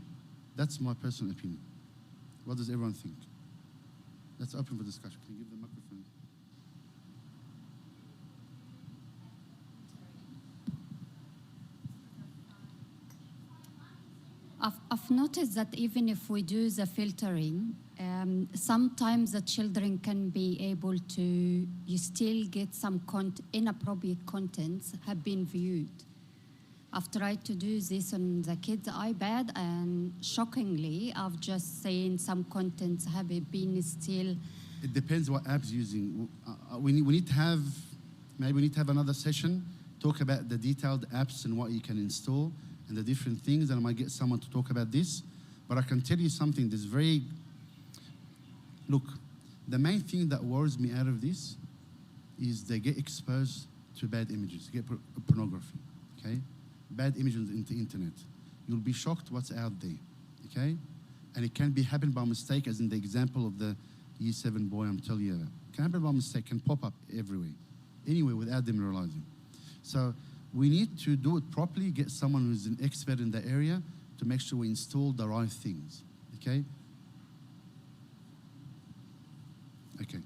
[SPEAKER 1] That's my personal opinion. What does everyone think? Let's open for discussion. Can you give the microphone?
[SPEAKER 14] I've noticed that even if we do the filtering, sometimes the children can be able to, you still get some inappropriate contents have been viewed. I've tried to do this on the kids' iPad, and shockingly, I've just seen some contents have been still.
[SPEAKER 1] It depends what app's using. We need to have, maybe we need to have another session, talk about the detailed apps and what you can install and the different things, and I might get someone to talk about this. But I can tell you something that's look, the main thing that worries me out of this is they get exposed to bad images, get pornography, okay? Bad images into the internet. You'll be shocked what's out there, okay? And it can be happen by mistake, as in the example of the E7 boy I'm telling you about. It can happen by mistake, can pop up everywhere, anywhere without them realizing. So we need to do it properly, get someone who's an expert in the area to make sure we install the right things, okay? Okay.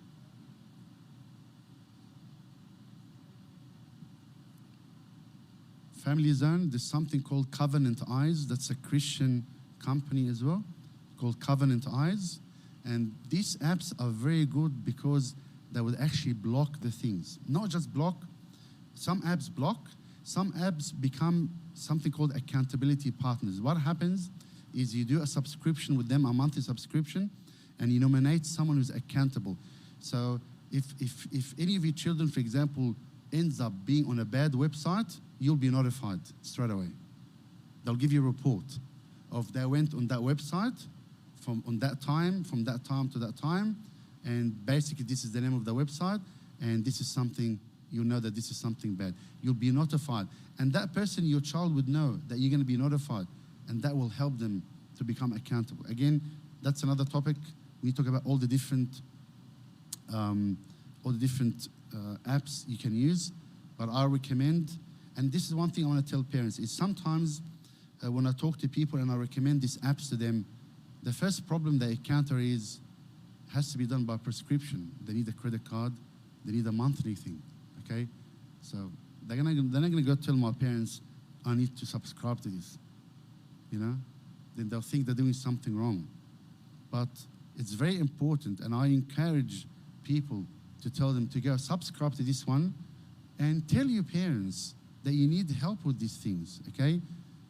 [SPEAKER 1] Family Zone, there's something called Covenant Eyes. That's a Christian company as well, called Covenant Eyes. And these apps are very good because they will actually block the things. Not just block, some apps block, some apps become something called accountability partners. What happens is you do a subscription with them, a monthly subscription, and you nominate someone who's accountable. So if any of your children, for example, ends up being on a bad website, you'll be notified straight away. They'll give you a report of they went on that website from that time to that time, and basically this is the name of the website, and this is something, you'll know that this is something bad. You'll be notified. And that person, your child, would know that you're going to be notified, and that will help them to become accountable. Again, that's another topic. We talk about all the different apps you can use, but I recommend, and this is one thing I want to tell parents, is sometimes when I talk to people and I recommend these apps to them, the first problem they encounter has to be done by prescription. They need a credit card, they need a monthly thing, okay? So they're not gonna go tell my parents, I need to subscribe to this, you know? Then they'll think they're doing something wrong. But it's very important, and I encourage people to tell them to go subscribe to this one and tell your parents that you need help with these things, okay?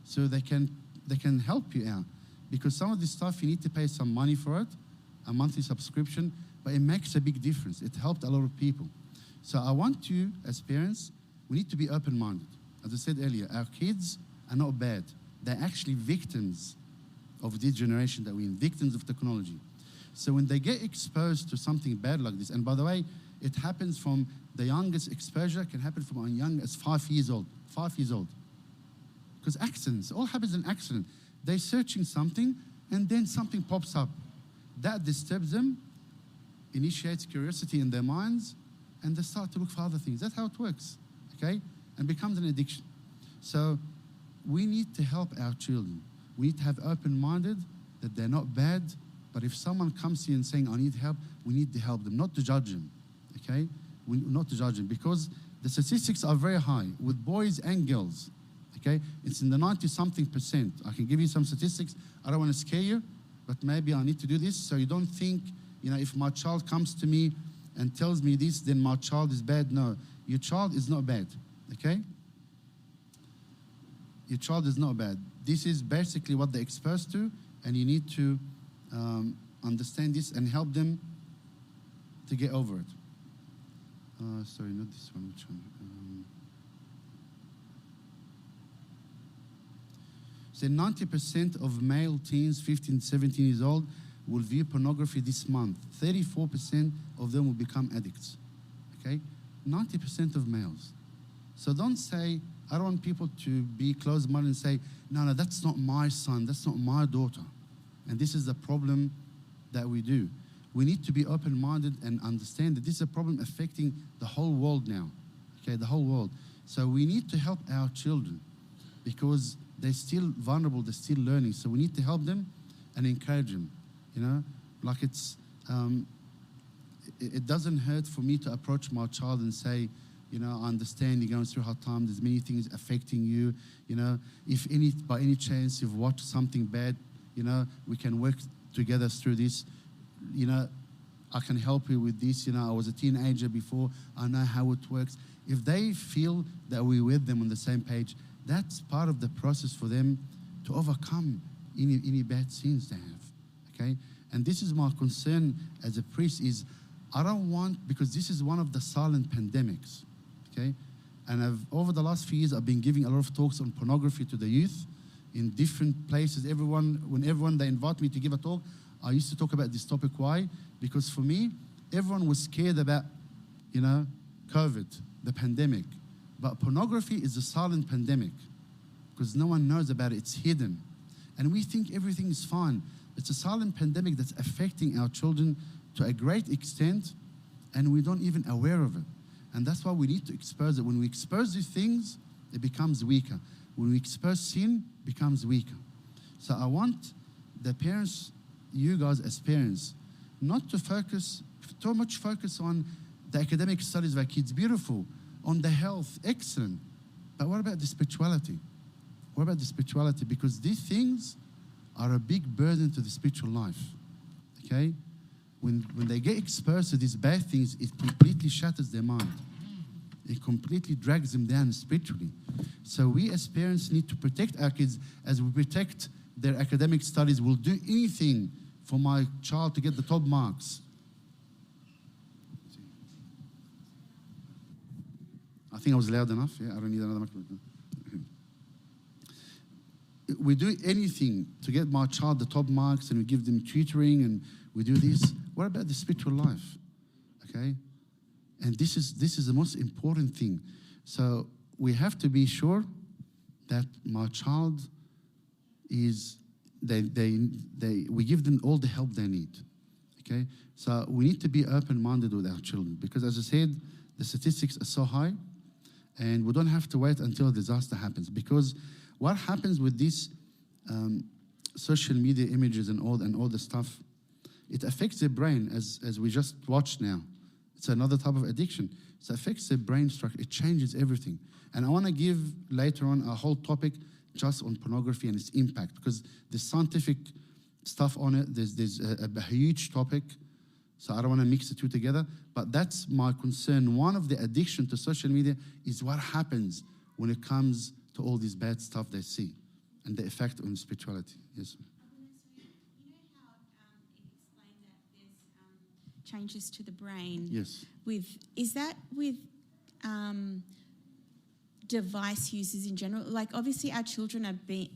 [SPEAKER 1] So they can help you out. Because some of this stuff, you need to pay some money for it, a monthly subscription, but it makes a big difference. It helped a lot of people. So I want you, as parents, we need to be open-minded. As I said earlier, our kids are not bad. They're actually victims of this generation that we're in, victims of technology. So when they get exposed to something bad like this, and by the way, it happens from the youngest exposure, can happen from as young as 5 years old. 5 years old. Because accidents, all happens in accident. They're searching something, and then something pops up. That disturbs them, initiates curiosity in their minds, and they start to look for other things. That's how it works, okay? And becomes an addiction. So we need to help our children. We need to have open-minded, that they're not bad, but if someone comes here and saying, I need help, we need to help them, not to judge them, okay? Not to judge them, because the statistics are very high with boys and girls, okay? It's in the 90-something%. I can give you some statistics. I don't want to scare you, but maybe I need to do this so you don't think, you know, if my child comes to me and tells me this, then my child is bad. No, your child is not bad, okay? Your child is not bad. This is basically what they're exposed to, and you need to understand this and help them to get over it. Sorry, not this one, which one? So 90% of male teens, 15, 17 years old, will view pornography this month. 34% of them will become addicts, okay? 90% of males. So don't say, I don't want people to be closed-minded and say, no, that's not my son, that's not my daughter. And this is the problem that we do. We need to be open-minded and understand that this is a problem affecting the whole world now, okay, the whole world. So we need to help our children because they're still vulnerable, they're still learning. So we need to help them and encourage them, you know? Like it doesn't hurt for me to approach my child and say, you know, I understand you're going through a hard time, there's many things affecting you, you know? If by any chance you've watched something bad, you know, we can work together through this. You know, I can help you with this. You know, I was a teenager before. I know how it works. If they feel that we're with them on the same page, that's part of the process for them to overcome any bad sins they have, okay? And this is my concern as a priest is I don't want, because this is one of the silent pandemics, okay? And over the last few years, I've been giving a lot of talks on pornography to the youth in different places. When they invite me to give a talk, I used to talk about this topic. Why? Because for me, everyone was scared about, you know, COVID, the pandemic. But pornography is a silent pandemic because no one knows about it. It's hidden. And we think everything is fine. It's a silent pandemic that's affecting our children to a great extent, and we're not even aware of it. And that's why we need to expose it. When we expose these things, it becomes weaker. When we expose sin, it becomes weaker. So I want the parents, you guys as parents, not to focus, too much focus on the academic studies of our kids, beautiful, on the health, excellent. But what about the spirituality? What about the spirituality? Because these things are a big burden to the spiritual life, okay? When they get exposed to these bad things, it completely shatters their mind. It completely drags them down spiritually. So we as parents need to protect our kids as we protect their academic studies. We'll do anything for my child to get the top marks. I think I was loud enough. Yeah, I don't need another microphone. We do anything to get my child the top marks, and we give them tutoring, and we do this. what about the spiritual life? Okay? And this is the most important thing. So we have to be sure that my child is, we give them all the help they need. Okay? So we need to be open-minded with our children, because as I said, the statistics are so high, and we don't have to wait until a disaster happens. Because what happens with these social media images and all the stuff, it affects the brain, as we just watched now. It's another type of addiction. It affects the brain structure. It changes everything. And I want to give later on a whole topic just on pornography and its impact, because there's scientific stuff on it. There's a huge topic. So I don't want to mix the two together, but that's my concern. One of the addiction to social media is what happens when it comes to all this bad stuff they see and the effect on spirituality. Yes.
[SPEAKER 13] Changes to the brain.
[SPEAKER 1] Yes.
[SPEAKER 13] Is that with device users in general? Like, obviously our children are being,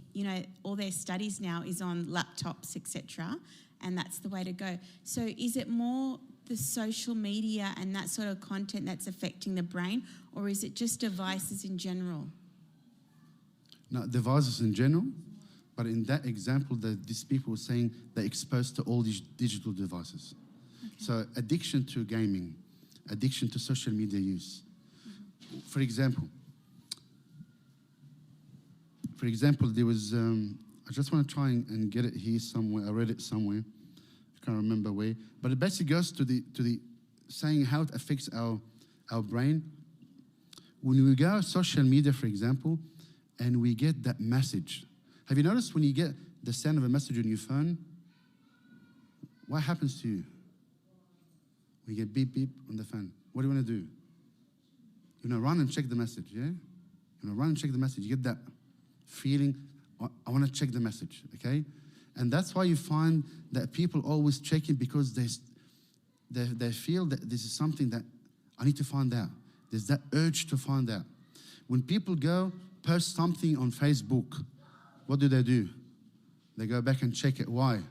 [SPEAKER 13] all their studies now is on laptops, etc., and that's the way to go. So is it more the social media and that sort of content that's affecting the brain, or is it just devices in general?
[SPEAKER 1] No, devices in general, but in that example that these people were saying, they're exposed to all these digital devices. Okay. So addiction to gaming, addiction to social media use. Mm-hmm. For example, there was, I just want to try and get it here somewhere. I read it somewhere. I can't remember where. But it basically goes to the saying how it affects our brain. When we go on social media, for example, and we get that message. Have you noticed when you get the sound of a message on your phone, what happens to you? We get beep, beep on the phone. What do you want to do? You want to run and check the message, yeah? You want to run and check the message. You get that feeling, I want to check the message, okay? And that's why you find that people always checking, because they feel that this is something that I need to find out. There's that urge to find out. When people go post something on Facebook, what do? They go back and check it. Why?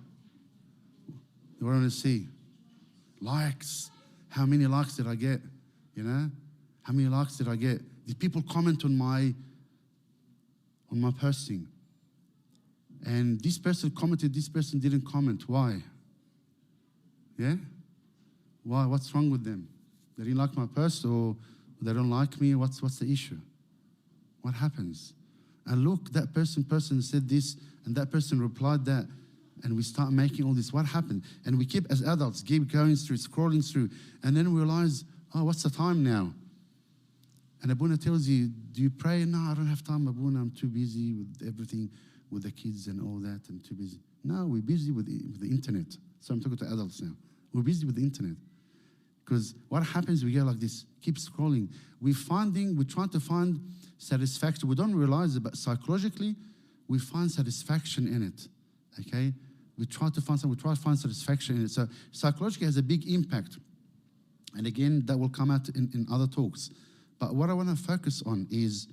[SPEAKER 1] They want to see likes. How many likes did I get? How many likes did I get? Did people comment on my posting? And this person commented, this person didn't comment. Why? Yeah? Why? What's wrong with them? They didn't like my post, or they don't like me? What's the issue? What happens? And look, that person said this, and that person replied that, and we start making all this. What happened? And we keep, as adults, keep going through, scrolling through, and then we realize, oh, what's the time now? And Abuna tells you, do you pray? No, I don't have time, Abuna. I'm too busy with everything, with the kids and all that. I'm too busy. No, we're busy with the internet. So I'm talking to adults now. We're busy with the internet. Because what happens, we go like this, keep scrolling. We're trying to find satisfaction. We don't realize it, but psychologically, we find satisfaction in it, okay? We try to find satisfaction in it. So psychologically, it has a big impact. And again, that will come out in other talks. But what I want to focus on is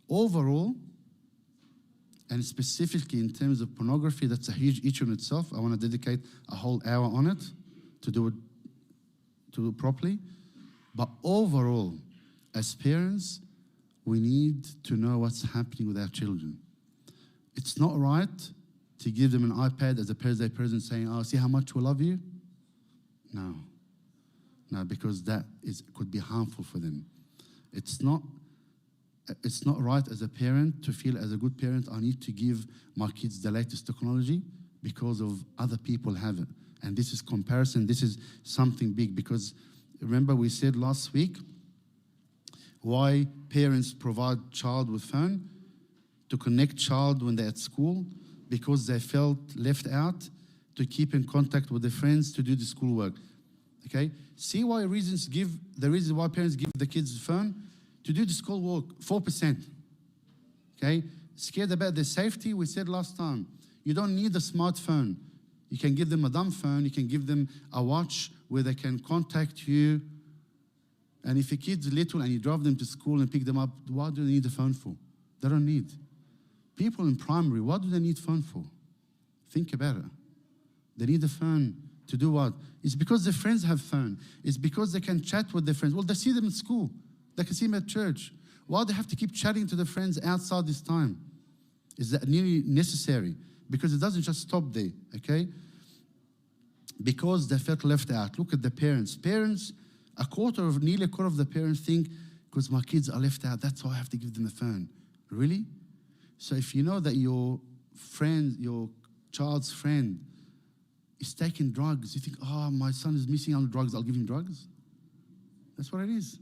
[SPEAKER 1] overall, and specifically in terms of pornography, that's a huge issue in itself. I want to dedicate a whole hour on it to do it properly. But overall, as parents, we need to know what's happening with our children. It's not right to give them an iPad as a birthday present saying, oh, see how much we love you? No, because that could be harmful for them. It's not right as a parent to feel, as a good parent, I need to give my kids the latest technology because of other people have it. And this is comparison. This is something big, because remember we said last week why parents provide child with phone? To connect child when they're at school, because they felt left out, to keep in contact with their friends, to do the schoolwork. Okay? See why the reason why parents give the kids the phone? To do the schoolwork, 4%. Okay? Scared about their safety, we said last time. You don't need a smartphone. You can give them a dumb phone, you can give them a watch where they can contact you. And if your kid's little and you drive them to school and pick them up, what do they need a phone for? They don't need. People in primary, what do they need phone for? Think about it. They need a phone To do what? It's because their friends have phone. It's because they can chat with their friends. Well, they see them at school. They can see them at church. Why do they have to keep chatting to their friends outside this time? Is that nearly necessary? Because it doesn't just stop there, okay? Because they felt left out. Look at the parents. Parents, nearly a quarter of the parents think, because my kids are left out, that's why I have to give them a phone. Really? So if you know that your friend, your child's friend is taking drugs, you think, oh, my son is missing out on drugs, I'll give him drugs? That's what it is,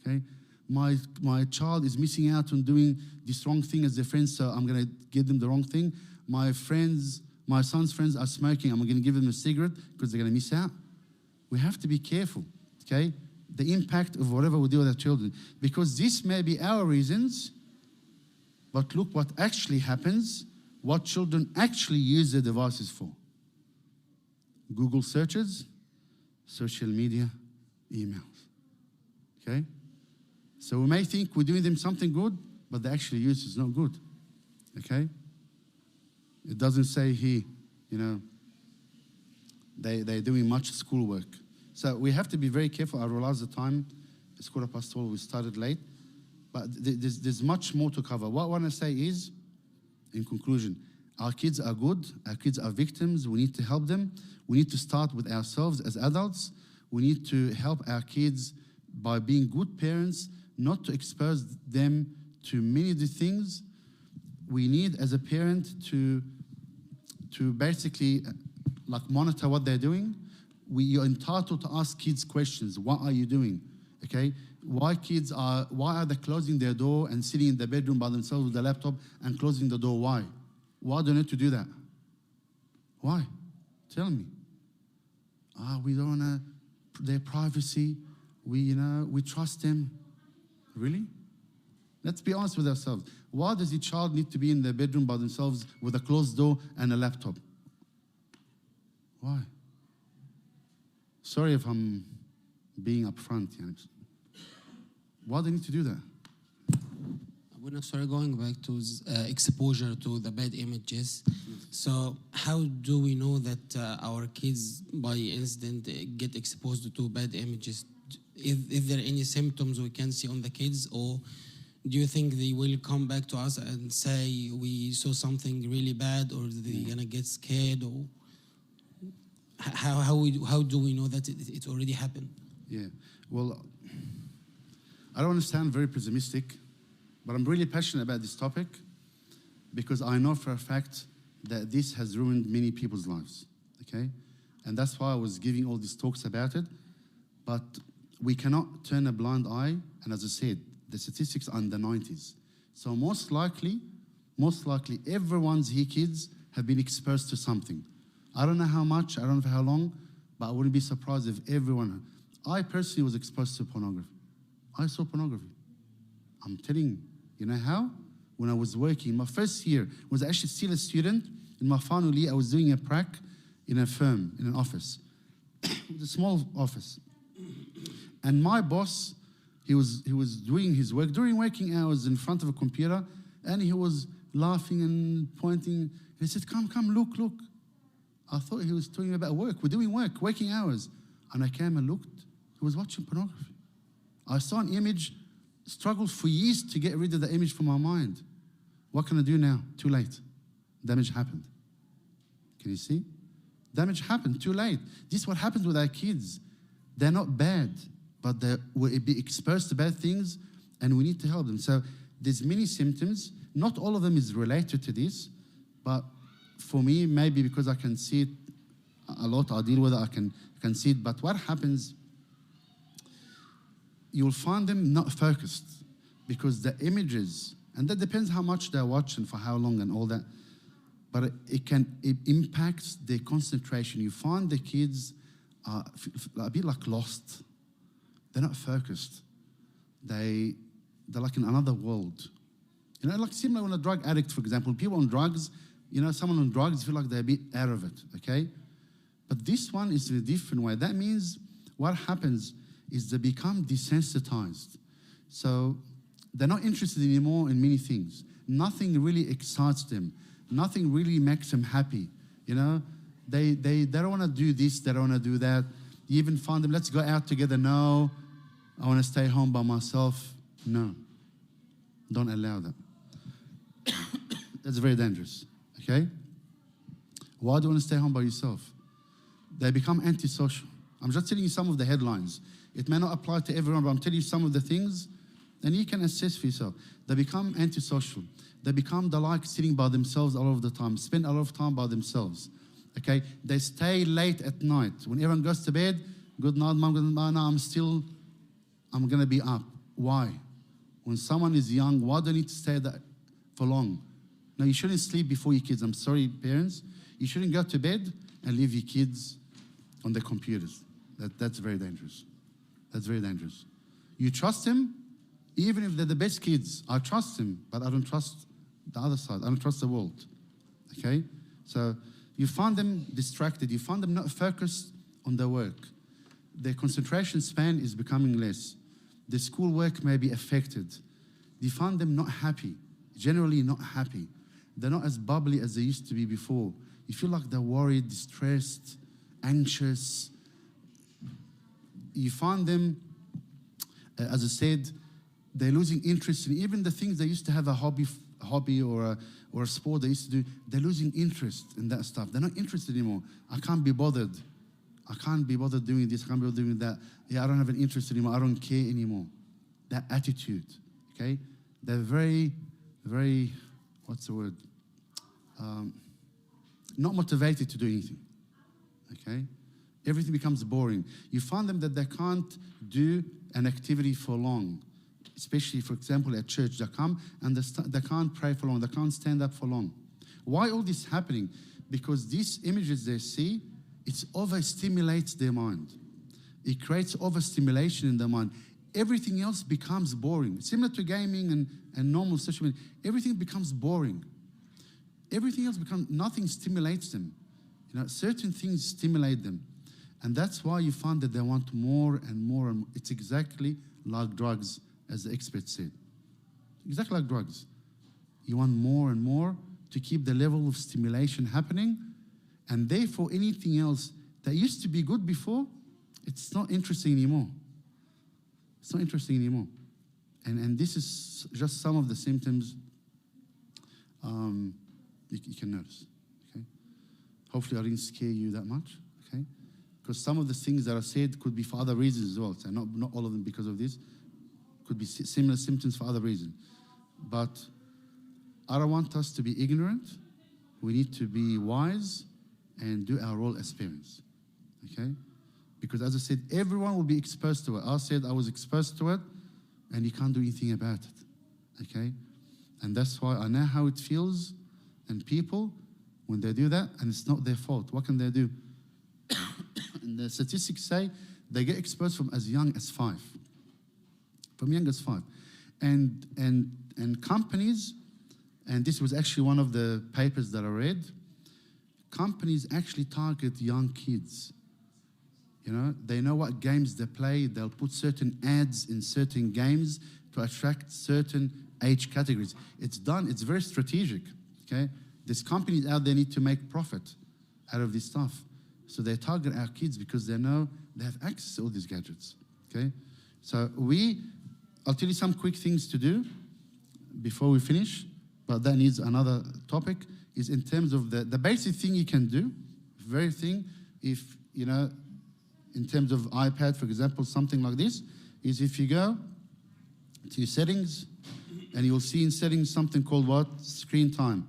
[SPEAKER 1] okay? My child is missing out on doing this wrong thing as their friends, so I'm going to give them the wrong thing. My son's friends are smoking, I'm going to give them a cigarette because they're going to miss out. We have to be careful, okay? The impact of whatever we do with our children. Because this may be our reasons, but look what actually happens, what children actually use their devices for. Google searches, social media, emails, okay? So we may think we're doing them something good, but the actual use is not good, okay? It doesn't say here, they're doing much schoolwork. So we have to be very careful. I realize the time, it's 12:15, we started late, but there's much more to cover. What I want to say is, in conclusion, our kids are good, our kids are victims, we need to help them. We need to start with ourselves as adults. We need to help our kids by being good parents, not to expose them to many of the things. We need, as a parent, to basically monitor what they're doing. You're entitled to ask kids questions. What are you doing? Okay? Why are they closing their door and sitting in the bedroom by themselves with the laptop and closing the door? Why? Why do they need to do that? Why? Tell me. We don't want their privacy. We trust them. Really? Let's be honest with ourselves. Why does a child need to be in their bedroom by themselves with a closed door and a laptop? Why? Sorry if I'm being upfront. Why do they need to do that?
[SPEAKER 15] When I started going back to exposure to the bad images, so how do we know that our kids by incident get exposed to bad images? Is there any symptoms we can see on the kids, or do you think they will come back to us and say we saw something really bad, or they're gonna get scared, or how do we know that it already happened?
[SPEAKER 1] Yeah, well, I don't want to sound very pessimistic, but I'm really passionate about this topic because I know for a fact that this has ruined many people's lives, okay? And that's why I was giving all these talks about it. But we cannot turn a blind eye, and as I said, the statistics are in the 90s. So most likely, everyone's here kids have been exposed to something. I don't know how much, I don't know for how long, but I wouldn't be surprised if everyone. I personally was exposed to pornography. I saw pornography. I'm telling you. You know how? When I was working, my first year was actually still a student. In my final year, I was doing a prac in a firm, in an office. It was a small office. And my boss, he was doing his work during working hours in front of a computer, and he was laughing and pointing. He said, come, look. I thought he was talking about work. We're doing work, working hours. And I came and looked. He was watching pornography. I saw an image, struggled for years to get rid of the image from my mind. What can I do now? Too late. Damage happened. Can you see? Damage happened, too late. This is what happens with our kids. They're not bad, but they will be exposed to bad things, and we need to help them. So there's many symptoms. Not all of them is related to this, but for me, maybe because I can see it a lot, I deal with it, I can see it. But what happens, you'll find them not focused because the images, and that depends how much they watch and for how long and all that, but it impacts their concentration. You find the kids are a bit like lost. They're not focused. They're like in another world. Like similar when a drug addict, for example, people on drugs, someone on drugs feel like they're a bit out of it, okay? But this one is in a different way. That means what happens is they become desensitized. So they're not interested anymore in many things. Nothing really excites them. Nothing really makes them happy. They don't want to do this, they don't want to do that. You even find them, let's go out together. No, I want to stay home by myself. No, don't allow that. That's very dangerous, okay? Why do you want to stay home by yourself? They become antisocial. I'm just telling you some of the headlines. It may not apply to everyone, but I'm telling you some of the things, and you can assess for yourself. They become antisocial. They become, they like sitting by themselves all of the time, spend a lot of time by themselves, okay? They stay late at night. When everyone goes to bed, good night, mom, good night, no, I'm going to be up. Why? When someone is young, why do they need to stay there for long? No, you shouldn't sleep before your kids. I'm sorry, parents. You shouldn't go to bed and leave your kids on their computers. That's very dangerous. That's very dangerous. You trust them, even if they're the best kids. I trust them, but I don't trust the other side. I don't trust the world, okay? So you find them distracted. You find them not focused on their work. Their concentration span is becoming less. Their schoolwork may be affected. You find them not happy, generally not happy. They're not as bubbly as they used to be before. You feel like they're worried, distressed, anxious. You find them, as I said, they're losing interest in even the things they used to have a hobby or a sport they used to do. They're losing interest in that stuff. They're not interested anymore. I can't be bothered. I can't be bothered doing this. I can't be bothered doing that. Yeah, I don't have an interest anymore. I don't care anymore. That attitude, okay? They're very, very, what's the word? Not motivated to do anything, okay? Everything becomes boring. You find them that they can't do an activity for long, especially, for example, at church. They come and they can't pray for long. They can't stand up for long. Why all this happening? Because these images they see, it overstimulates their mind. It creates overstimulation in their mind. Everything else becomes boring. Similar to gaming and normal social media, everything becomes boring. Everything else becomes, nothing stimulates them. You know, certain things stimulate them. And that's why you find that they want more and more and more. It's exactly like drugs, as the experts said. Exactly like drugs. You want more and more to keep the level of stimulation happening, and therefore anything else that used to be good before, it's not interesting anymore. It's not interesting anymore. And this is just some of the symptoms you can notice, okay? Hopefully I didn't scare you that much, okay? Because some of the things that I said could be for other reasons as well. So not all of them because of this. Could be similar symptoms for other reasons. But I don't want us to be ignorant. We need to be wise and do our role as parents, okay? Because as I said, everyone will be exposed to it. I said I was exposed to it, and you can't do anything about it, okay? And that's why I know how it feels, and people, when they do that, and it's not their fault, what can they do? And the statistics say they get exposed from as young as 5. From young as 5. And companies, and this was actually one of the papers that I read, companies actually target young kids. You know, they know what games they play. They'll put certain ads in certain games to attract certain age categories. It's done, it's very strategic, okay? These companies out there need to make profit out of this stuff. So they target our kids because they know they have access to all these gadgets, okay? So I'll tell you some quick things to do before we finish, but that needs another topic, is in terms of the basic thing you can do, very thing, if, you know, in terms of iPad, for example, something like this, is if you go to your settings, and you'll see in settings something called what? Screen time,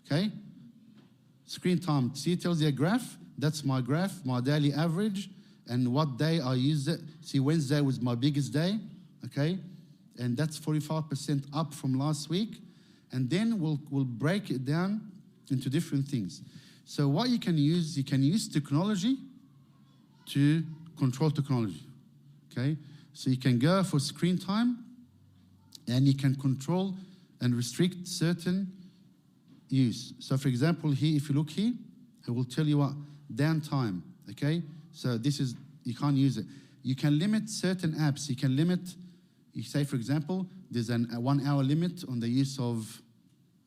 [SPEAKER 1] okay? Screen time, see it tells you a graph, that's my graph, my daily average, and what day I use it. See, Wednesday was my biggest day, okay? And that's 45% up from last week. And then we'll break it down into different things. So what you can use technology to control technology, okay? So you can go for screen time, and you can control and restrict certain use. So for example, here, if you look here, it will tell you what downtime, okay? So this is, you can't use it. You can limit certain apps. You can limit, you say, for example, there's a 1 hour limit on the use of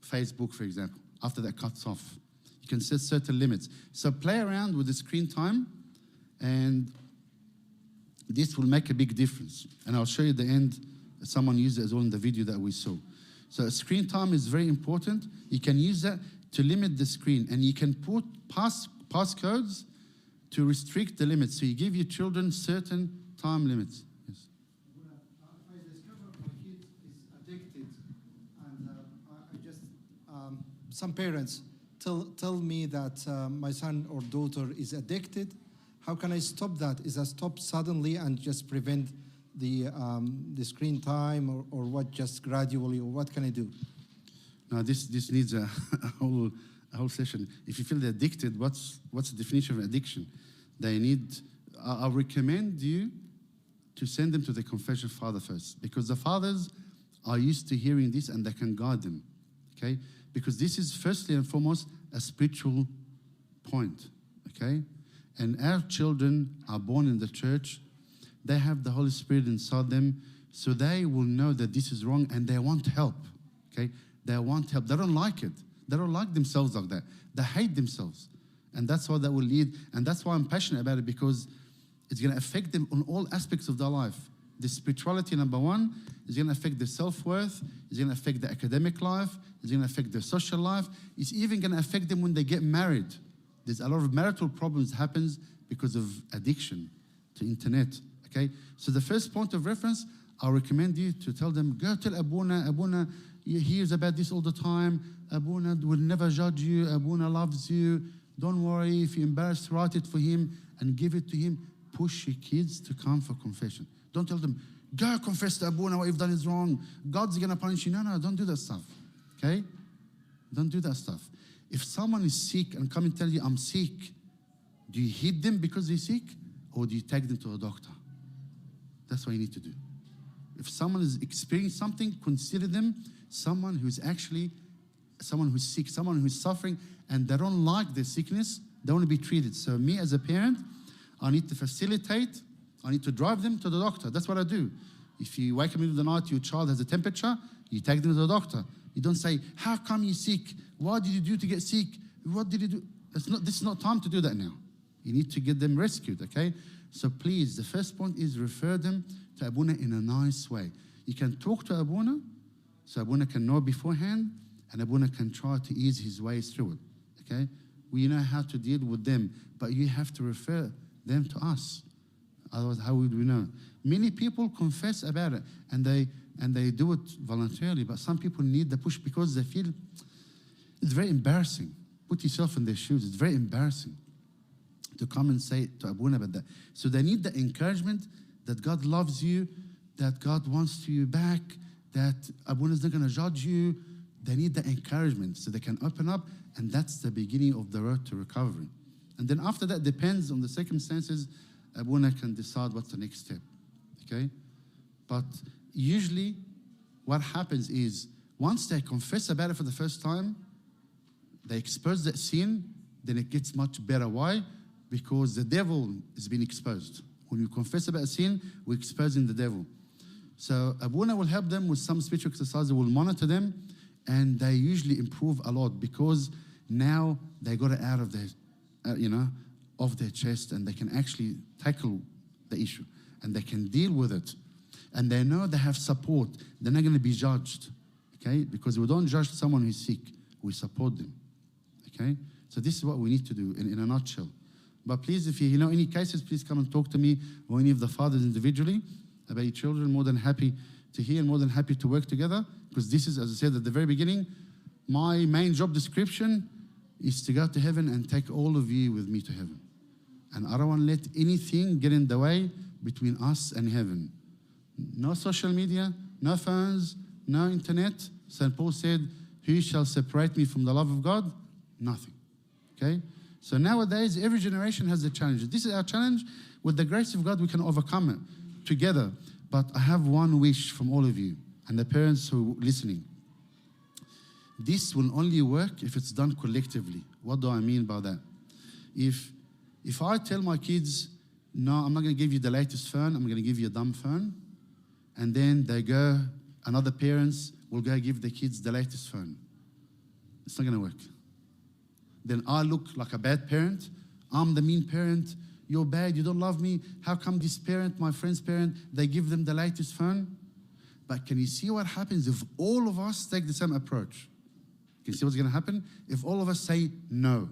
[SPEAKER 1] Facebook, for example. After that cuts off. You can set certain limits. So play around with the screen time, and this will make a big difference. And I'll show you at the end, someone used it as well in the video that we saw. So screen time is very important. You can use that to limit the screen, and you can put passcodes to restrict the limits. So you give your children certain time limits. Yes.
[SPEAKER 16] I discovered my kid is addicted, and I just some parents tell me that my son or daughter is addicted. How can I stop that? Is I stop suddenly and just prevent the screen time, or what? Just gradually, or what can I do?
[SPEAKER 1] Now this needs a whole session. If you feel they're addicted, what's the definition of addiction? They need. I recommend you to send them to the confession father first, because the fathers are used to hearing this and they can guide them. Okay, because this is firstly and foremost a spiritual point. Okay, and our children are born in the church. They have the Holy Spirit inside them, so they will know that this is wrong and they want help. Okay, they want help. They don't like it. They don't like themselves like that. They hate themselves. And that's why that will lead. And that's why I'm passionate about it, because it's going to affect them on all aspects of their life. The spirituality, number one, is going to affect their self-worth. It's going to affect their academic life. It's going to affect their social life. It's even going to affect them when they get married. There's a lot of marital problems happens because of addiction to internet. Okay? So the first point of reference, I recommend you to tell them, go tell Abuna. Abuna hears about this all the time. Abuna will never judge you. Abuna loves you. Don't worry. If you're embarrassed, write it for him and give it to him. Push your kids to come for confession. Don't tell them, go confess to Abuna, what you've done is wrong. God's going to punish you. No, don't do that stuff. Okay? Don't do that stuff. If someone is sick and come and tell you, I'm sick, do you hit them because they're sick, or do you take them to a doctor? That's what you need to do. If someone is experiencing something, consider them someone who's sick, someone who's suffering, and they don't like their sickness. They want to be treated. So me as a parent, I need to facilitate. I need to drive them to the doctor. That's what I do. If you wake up in the middle of the night, your child has a temperature, you take them to the doctor. You don't say, how come you're sick? What did you do to get sick? What did you do? This is not time to do that now. You need to get them rescued, okay? So please, the first point is refer them to Abuna in a nice way. You can talk to Abuna, so Abuna can know beforehand, and Abuna can try to ease his way through it, okay? We know how to deal with them, but you have to refer them to us. Otherwise, how would we know? Many people confess about it, and they do it voluntarily, but some people need the push because they feel it's very embarrassing. Put yourself in their shoes. It's very embarrassing to come and say to Abuna about that. So they need the encouragement that God loves you, that God wants you back, that Abuna is not going to judge you. They need the encouragement so they can open up, and that's the beginning of the road to recovery. And then after that, depends on the circumstances, Abuna can decide what's the next step, okay? But usually what happens is once they confess about it for the first time, they expose that sin, then it gets much better. Why? Because the devil is being exposed. When we confess about a sin, we're exposing the devil. So Abuna will help them with some spiritual exercises, will monitor them, and they usually improve a lot because now they got it out of their, off their chest, and they can actually tackle the issue, and they can deal with it. And they know they have support. They're not going to be judged, okay? Because we don't judge someone who's sick. We support them, okay? So this is what we need to do in a nutshell. But please, if you know any cases, please come and talk to me or any of the fathers individually about your children. More than happy to hear, more than happy to work together, because this is, as I said at the very beginning, my main job description is to go to heaven and take all of you with me to heaven. And I don't want to let anything get in the way between us and heaven. No social media, no phones, no internet. St. Paul said, who shall separate me from the love of God? Nothing, okay? So nowadays, every generation has a challenge. This is our challenge. With the grace of God, we can overcome it together. But I have one wish from all of you and the parents who are listening. This will only work if it's done collectively. What do I mean by that? If I tell my kids, no, I'm not going to give you the latest phone, I'm going to give you a dumb phone, and then they go, and other parents will go give the kids the latest phone, it's not going to work. then I look like a bad parent. I'm the mean parent. You're bad, you don't love me. How come this parent, my friend's parent, they give them the latest phone? But can you see what happens if all of us take the same approach? Can you see what's going to happen? If all of us say no,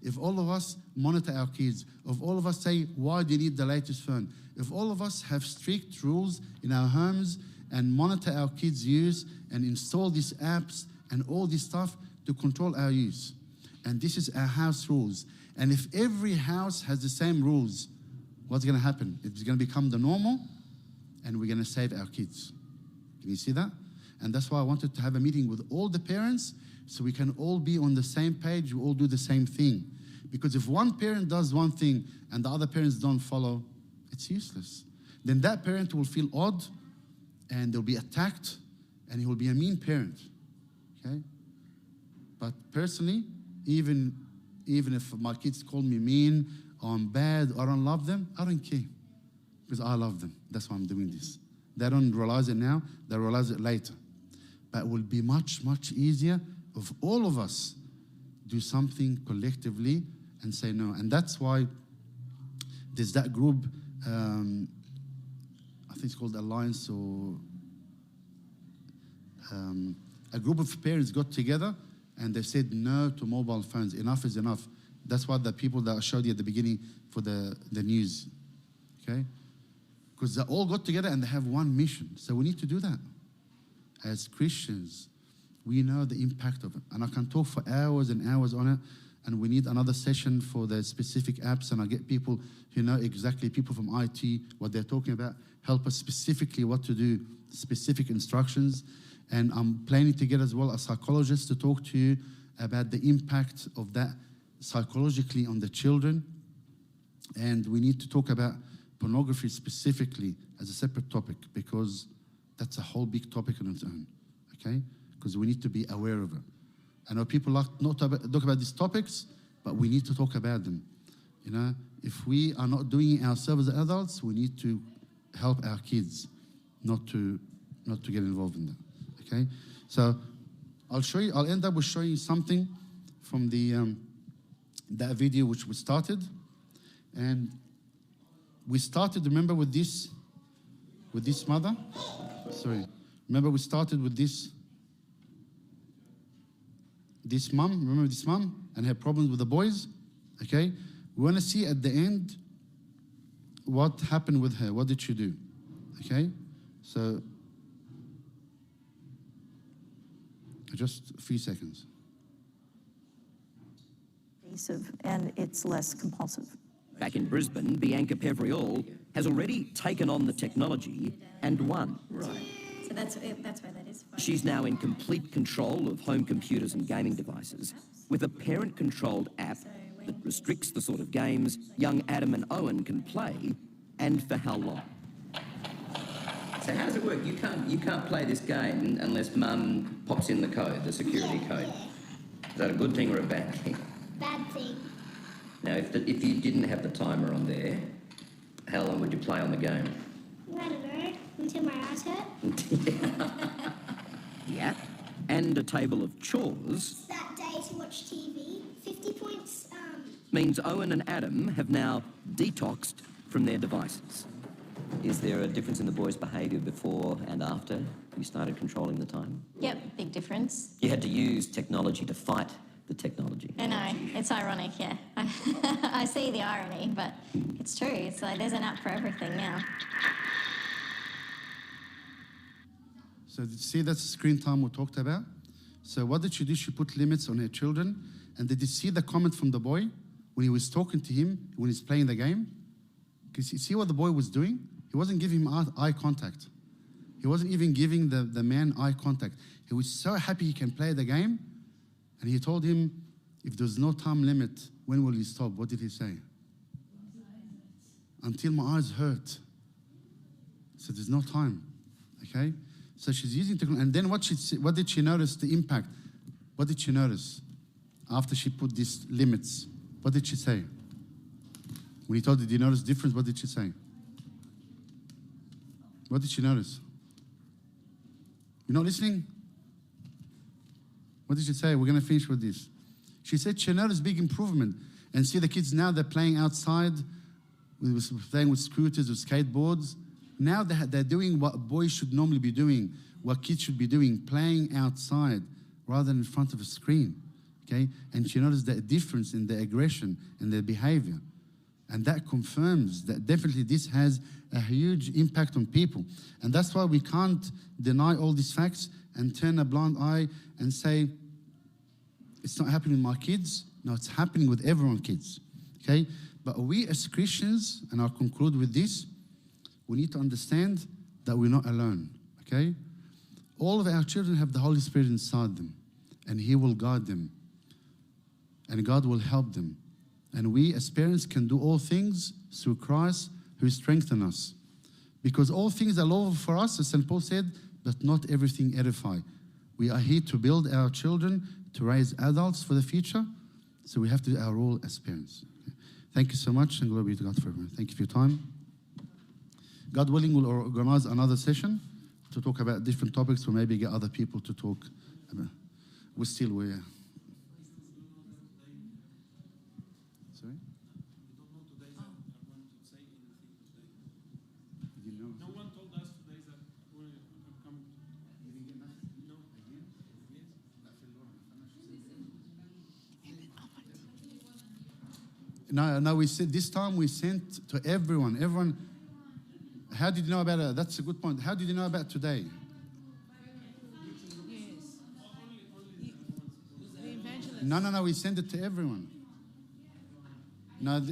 [SPEAKER 1] if all of us monitor our kids, if all of us say, why do you need the latest phone? If all of us have strict rules in our homes and monitor our kids' use and install these apps and all this stuff to control our use. And this is our house rules. And if every house has the same rules, what's going to happen? It's going to become the normal, and we're going to save our kids. Can you see that? And that's why I wanted to have a meeting with all the parents so we can all be on the same page, we all do the same thing. Because if one parent does one thing and the other parents don't follow, it's useless. Then that parent will feel odd, and they'll be attacked, and he will be a mean parent. Okay? But personally, even if my kids call me mean, or I'm bad, or I don't love them, I don't care. Because I love them. That's why I'm doing this. They don't realize it now, they realize it later. But it will be much, much easier if all of us do something collectively and say no. And that's why there's that group, I think it's called Alliance, or a group of parents got together and they said no to mobile phones. Enough is enough. That's what the people that I showed you at the beginning for the news, okay? Because they all got together and they have one mission. So we need to do that. As Christians, we know the impact of it. And I can talk for hours and hours on it, and we need another session for the specific apps, and I get people who know exactly, people from IT, what they're talking about, help us specifically what to do, specific instructions. And I'm planning to get as well a psychologist to talk to you about the impact of that psychologically on the children. And we need to talk about pornography specifically as a separate topic, because that's a whole big topic on its own, okay? Because we need to be aware of it. I know people like not to talk about these topics, but we need to talk about them. You know, if we are not doing it ourselves as adults, we need to help our kids not to get involved in that. Okay, so I'll end up with showing you something from that video which we started, and we started. Remember with this mother. Sorry, remember we started with this mom. Remember this mom and her problems with the boys. Okay, we want to see at the end what happened with her. What did she do? Okay, so. Just a few seconds.
[SPEAKER 8] And it's less compulsive.
[SPEAKER 7] Back in Brisbane, Bianca Pevriol has already taken on the technology and won.
[SPEAKER 9] Right. So that's why that is fun.
[SPEAKER 7] She's now in complete control of home computers and gaming devices with a parent-controlled app that restricts the sort of games young Adam and Owen can play, and for how long. So how does it work? You can't play this game unless Mum pops in the code, the security code. Is that a good thing or a bad thing?
[SPEAKER 10] Bad thing.
[SPEAKER 7] Now, if you didn't have the timer on there, how long would you play on the game?
[SPEAKER 10] I don't know, until my eyes hurt.
[SPEAKER 7] Yeah. And a table of chores.
[SPEAKER 10] That day to watch TV, 50 points.
[SPEAKER 7] Means Owen and Adam have now detoxed from their devices.
[SPEAKER 12] Is there a difference in the boys' behaviour before and after you started controlling the time?
[SPEAKER 9] Yep, big difference.
[SPEAKER 12] You had to use technology to fight the technology.
[SPEAKER 9] I know, it's ironic, yeah. I see the irony, but it's true. It's like there's an app for everything now.
[SPEAKER 1] So see, that's the screen time we talked about. So what did she do? She put limits on her children. And did you see the comment from the boy when he was talking to him, when he's playing the game? Because you see what the boy was doing? He wasn't giving him eye contact. He wasn't even giving the man eye contact. He was so happy he can play the game. And he told him, if there's no time limit, when will you stop? What did he say? Until my eyes hurt. So there's no time, okay? So she's using technology. And then what did she notice, the impact? What did she notice after she put these limits? What did she say? When he told her, did you notice difference? What did she say? What did she notice? You're not listening? What did she say? We're going to finish with this. She said Chanel is big improvement. And see the kids now, they're playing outside, playing with scooters, with skateboards. Now they're doing what boys should normally be doing, what kids should be doing, playing outside rather than in front of a screen, okay? And she noticed the difference in their aggression and their behavior. And that confirms that definitely this has a huge impact on people. And that's why we can't deny all these facts and turn a blind eye and say, it's not happening with my kids. No, it's happening with everyone's kids, okay? But we as Christians, and I'll conclude with this, we need to understand that we're not alone, okay? All of our children have the Holy Spirit inside them, and He will guide them, and God will help them. And we as parents can do all things through Christ who strengthens us. Because all things are lawful for us, as St. Paul said, but not everything edify. We are here to build our children, to raise adults for the future, so we have to do our role as parents. Thank you so much, and glory be to God forever. Thank you for your time. God willing, we'll organize another session to talk about different topics, or maybe get other people to talk about. We're still where? Sorry?
[SPEAKER 15] No one told us today that we're come.
[SPEAKER 1] No, we said this time we sent to everyone. Everyone, how did you know about it? That's a good point. How did you know about today? No, we sent it to everyone. No,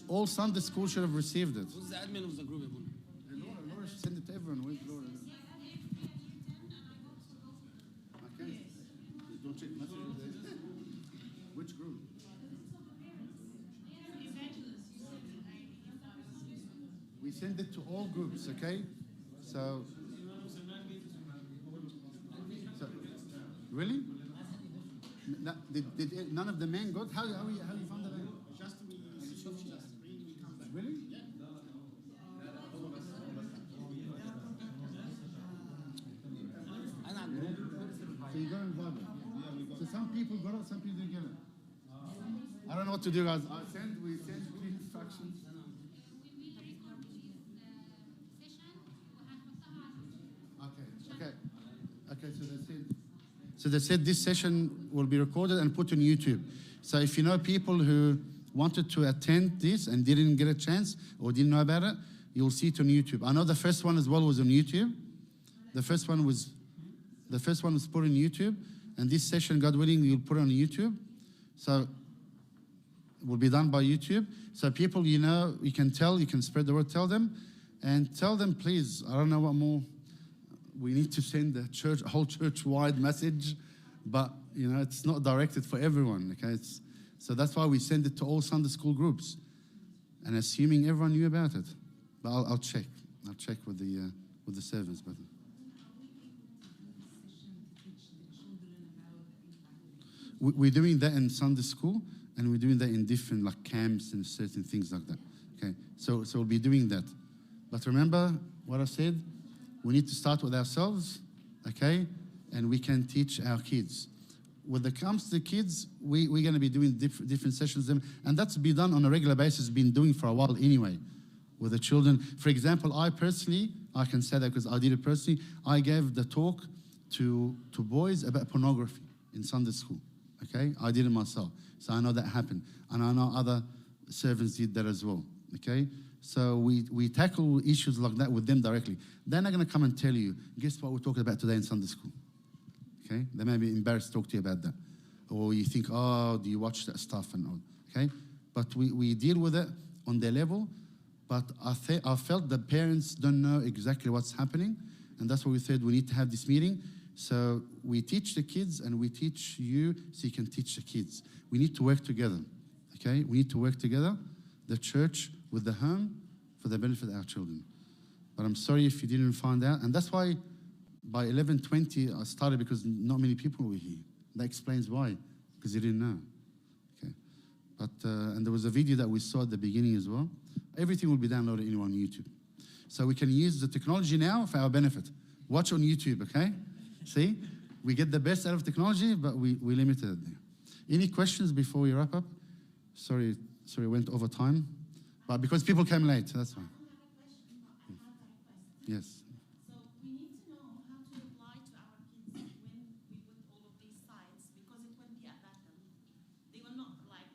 [SPEAKER 1] all Sunday school should have received it.
[SPEAKER 15] Who's the admin of the group?
[SPEAKER 1] Laura should send it to everyone. Where's Laura? Okay. Don't check messages. Which group? We send it to all groups, okay? So really? Did none of the men go? How you found the men? Just really? So you got involved. So some people got it, some people didn't get it. I don't know what to do, guys. We send clear instructions. Okay, so they said this session will be recorded and put on YouTube. So if you know people who wanted to attend this and didn't get a chance or didn't know about it, you'll see it on YouTube. I know the first one as well was on YouTube. The first one was put on YouTube, and this session, God willing, you'll put it on YouTube. So it will be done by YouTube. So people, you know, you can spread the word, tell them, please, I don't know what more. We need to send the whole church-wide message, but you know it's not directed for everyone. Okay, so that's why we send it to all Sunday school groups, and assuming everyone knew about it. But I'll check. I'll check with the servants. But we're doing that in Sunday school, and we're doing that in different like camps and certain things like that. Okay, so we'll be doing that. But remember what I said. We need to start with ourselves, okay? And we can teach our kids. When it comes to the kids, we're going to be doing different sessions, and that's been done on a regular basis, been doing for a while anyway, with the children. For example, I can say that because I did it personally, I gave the talk to boys about pornography in Sunday school, okay? I did it myself, so I know that happened. And I know other servants did that as well, okay? So we tackle issues like that with them directly. They're not going to come and tell you, guess what we're talking about today in Sunday school. Okay? They may be embarrassed to talk to you about that. Or you think, oh, do you watch that stuff and all. Okay? But we deal with it on their level. But I felt the parents don't know exactly what's happening. And that's why we said we need to have this meeting. So we teach the kids and we teach you so you can teach the kids. We need to work together. Okay? We need to work together, the church with the home, for the benefit of our children. But I'm sorry if you didn't find out. And that's why by 11:20 I started, because not many people were here. That explains why, because you didn't know. Okay. But and there was a video that we saw at the beginning as well. Everything will be downloaded anyway on YouTube. So we can use the technology now for our benefit. Watch on YouTube, okay? See? We get the best out of technology, but we limited it there. Any questions before we wrap up? Sorry, went over time. But because people came late, that's fine. Yes.
[SPEAKER 17] So we need to know how to reply to our kids when we put all of these sites, because it won't be a battle. They will not like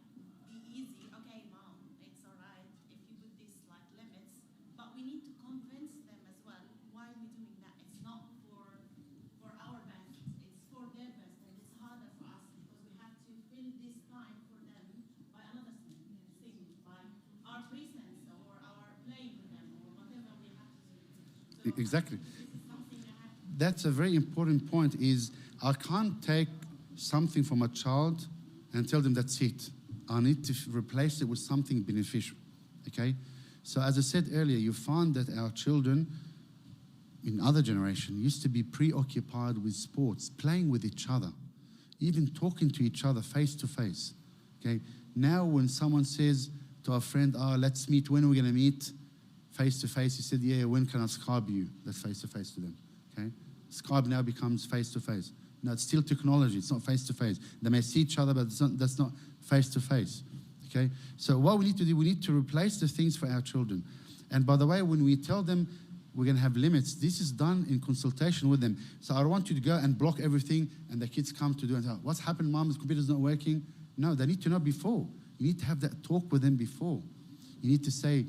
[SPEAKER 17] be easy. Okay, mom, it's all right if you put these like limits, but we need to convince them as well why we're doing that. It's not for our best, it's for their best, and it's harder for us because we have to fill this time for them by another thing, by our presence or our playing with them or whatever we have to do.
[SPEAKER 1] Exactly. That's a very important point, is I can't take something from a child and tell them that's it. I need to replace it with something beneficial, okay? So as I said earlier, you find that our children in other generation used to be preoccupied with sports, playing with each other, even talking to each other face to face, okay? Now when someone says to a friend, let's meet, when are we gonna meet? Face to face, he said, yeah, when can I Skype you? That's face to face to them, okay? Skype now becomes face to face. No, it's still technology, it's not face to face. They may see each other, but that's not face to face, okay? So what we need to do, we need to replace the things for our children. And by the way, when we tell them we're gonna have limits, this is done in consultation with them. So I don't want you to go and block everything and the kids come to do it. What's happened, mom? The computer's not working. No, they need to know before. You need to have that talk with them before. You need to say,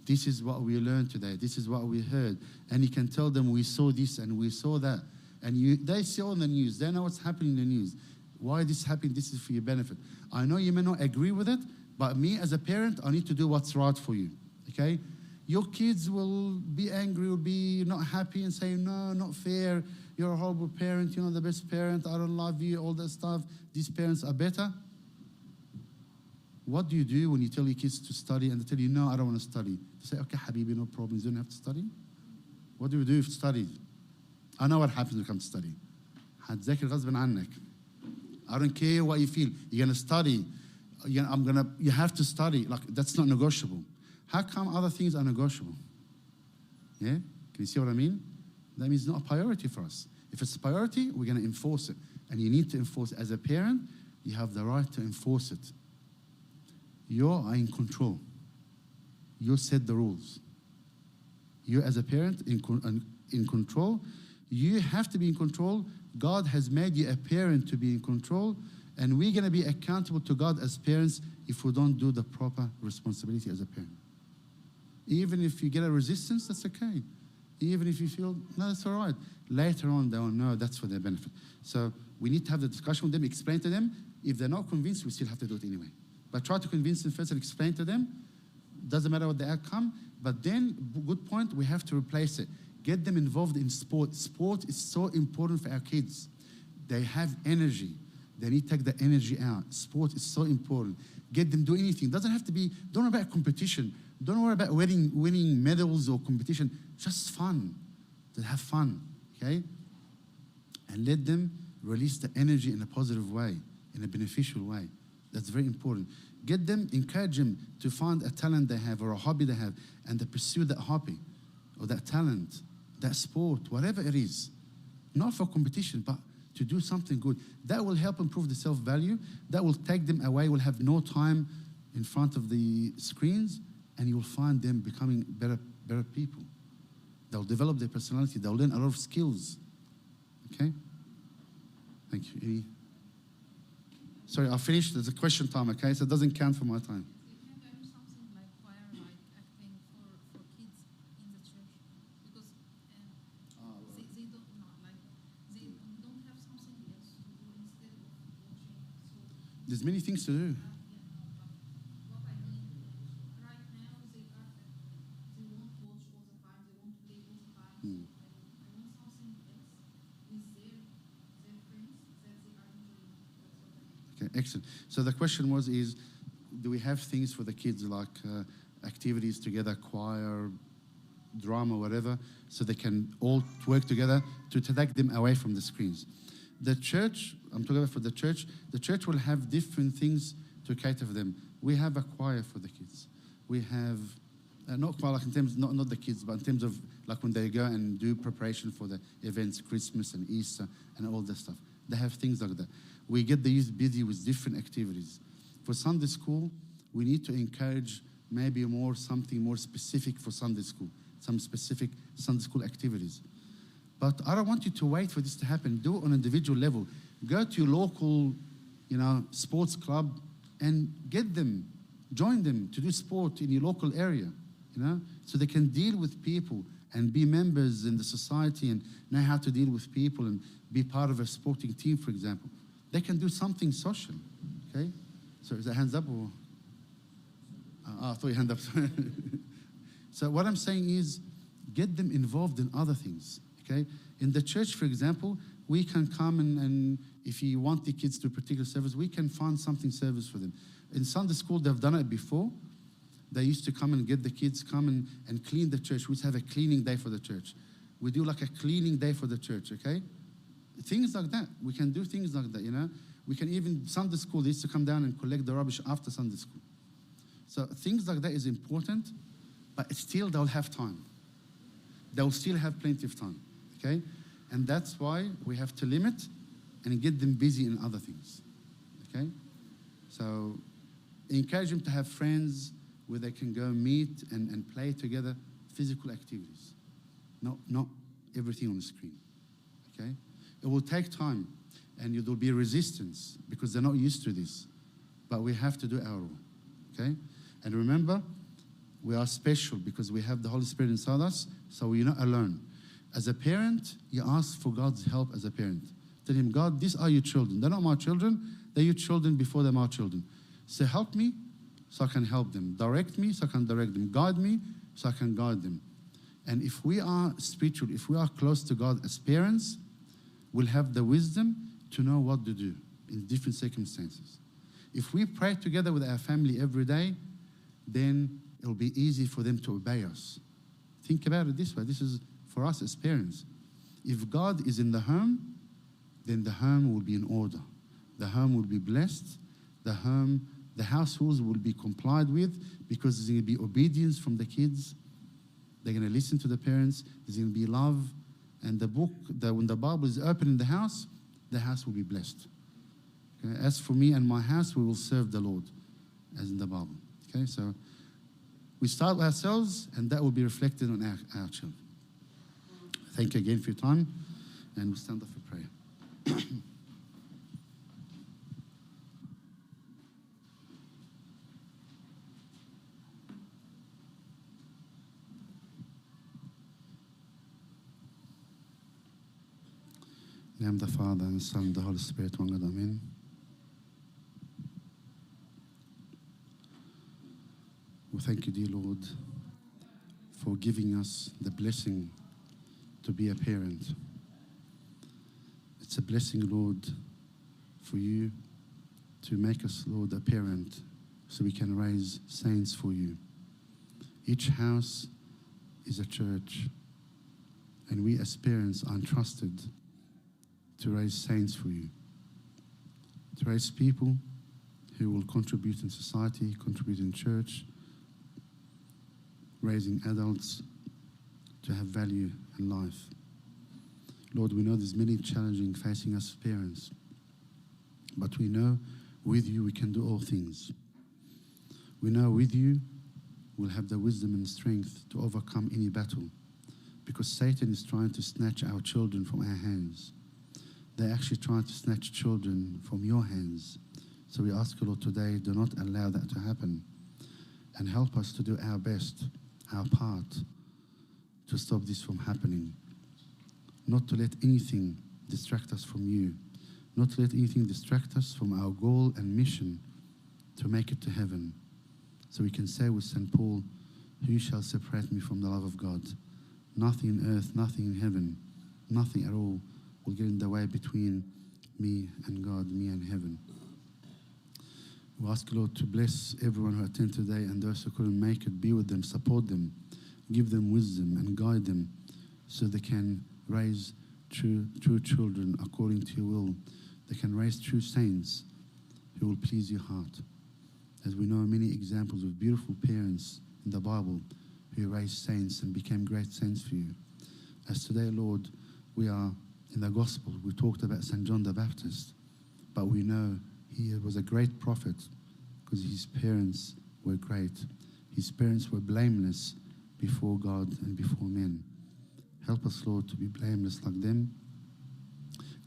[SPEAKER 1] this is what we learned today. This is what we heard. And you can tell them, we saw this and we saw that. And they see on the news. They know what's happening in the news. Why this happened? This is for your benefit. I know you may not agree with it, but me as a parent, I need to do what's right for you, okay? Your kids will be angry, will be not happy and say, no, not fair. You're a horrible parent. You're not the best parent. I don't love you, all that stuff. These parents are better. What do you do when you tell your kids to study and they tell you, no, I don't want to study? You say, okay, Habibi, no problem. You don't have to study. What do you do if you study? I know what happens when you come to study. حتذاكر غصب عنك. I don't care what you feel. You're going to study. You have to study. Like, that's not negotiable. How come other things are negotiable? Yeah? Can you see what I mean? That means it's not a priority for us. If it's a priority, we're going to enforce it. And you need to enforce it. As a parent, you have the right to enforce it. You are in control. You set the rules. You as a parent in control. You have to be in control. God has made you a parent to be in control, and we're going to be accountable to God as parents if we don't do the proper responsibility as a parent. Even if you get a resistance, that's okay. Even if you feel, no, that's all right. Later on, they will know that's for their benefit. So we need to have the discussion with them, explain to them. If they're not convinced, we still have to do it anyway. But try to convince them first and explain to them. Doesn't matter what the outcome. But then, good point, we have to replace it. Get them involved in sport. Sport is so important for our kids. They have energy. They need to take the energy out. Sport is so important. Get them do anything. Doesn't have to be, don't worry about competition. Don't worry about winning medals or competition. Just fun. To have fun, okay? And let them release the energy in a positive way, in a beneficial way. That's very important. Get them, encourage them to find a talent they have or a hobby they have, and to pursue that hobby or that talent, that sport, whatever it is. Not for competition, but to do something good. That will help improve the self-value. That will take them away, will have no time in front of the screens, and you will find them becoming better people. They'll develop their personality. They'll learn a lot of skills. Okay? Thank you. Sorry, I'll finish. There's a question time, okay? So it doesn't count for my time. There's many things to do. Okay, excellent. So the question was, do we have things for the kids like activities together, choir, drama, whatever, so they can all work together to take them away from the screens? The church, I'm talking about for the church will have different things to cater for them. We have a choir for the kids. We have, not choir like in terms, not the kids, but in terms of like when they go and do preparation for the events, Christmas and Easter and all that stuff. They have things like that. we get the youth busy with different activities. For Sunday school, we need to encourage maybe something more specific for Sunday school, some specific Sunday school activities. But I don't want you to wait for this to happen. Do it on an individual level. Go to your local, sports club and get them, join them to do sport in your local area, so they can deal with people and be members in the society and know how to deal with people and be part of a sporting team, for example. They can do something social, okay? So is that hands up or? I thought your hand up. So what I'm saying is get them involved in other things, okay? In the church, for example, we can come and if you want the kids to do a particular service, we can find something service for them. In Sunday school, they've done it before. They used to come and get the kids, come and clean the church. We used to have a cleaning day for the church. We do like a cleaning day for the church, okay? Things like that. We can do things like that, We can even, Sunday school, they used to come down and collect the rubbish after Sunday school. So things like that is important, but still they'll have time. They'll still have plenty of time, okay? And that's why we have to limit and get them busy in other things, okay? So encourage them to have friends where they can go meet and play together, physical activities, not everything on the screen, okay? It will take time, and there will be resistance because they're not used to this, but we have to do our role, okay? And remember, we are special because we have the Holy Spirit inside us, so we're not alone. As a parent, you ask for God's help as a parent. Tell him, God, these are your children. They're not my children. They're your children before they're my children. So help me so I can help them. Direct me so I can direct them. Guide me so I can guide them. And if we are spiritual, if we are close to God as parents, we'll have the wisdom to know what to do in different circumstances. If we pray together with our family every day, then it'll be easy for them to obey us. Think about it this way. This is for us as parents. If God is in the home, then the home will be in order. The home will be blessed. The households will be complied with because there's going to be obedience from the kids. They're going to listen to the parents. There's going to be love. And when the Bible is open in the house will be blessed. Okay? As for me and my house, we will serve the Lord, as in the Bible. Okay, so we start with ourselves, and that will be reflected on our children. Thank you again for your time, and we'll stand up for prayer. In the name of the Father, and the Son, and the Holy Spirit, one God, amen. We thank you, dear Lord, for giving us the blessing to be a parent. It's a blessing, Lord, for you to make us, Lord, a parent so we can raise saints for you. Each house is a church, and we as parents are entrusted to raise saints for you, to raise people who will contribute in society, contribute in church, raising adults to have value in life. Lord, we know there's many challenges facing us as parents, but we know with you we can do all things. We know with you we'll have the wisdom and strength to overcome any battle, because Satan is trying to snatch our children from our hands. They're actually trying to snatch children from your hands. So we ask you, Lord, today, do not allow that to happen, and help us to do our best, our part, to stop this from happening. Not to let anything distract us from you. Not to let anything distract us from our goal and mission to make it to heaven. So we can say with St. Paul, who shall separate me from the love of God? Nothing on earth, nothing in heaven, nothing at all will get in the way between me and God, me and heaven. We ask, Lord, to bless everyone who attended today, and those who couldn't make it, be with them, support them, give them wisdom and guide them so they can raise true children according to your will. They can raise true saints who will please your heart. As we know many examples of beautiful parents in the Bible who raised saints and became great saints for you. As today, Lord, we are in the gospel, we talked about St. John the Baptist, but we know he was a great prophet because his parents were great. His parents were blameless before God and before men. Help us, Lord, to be blameless like them.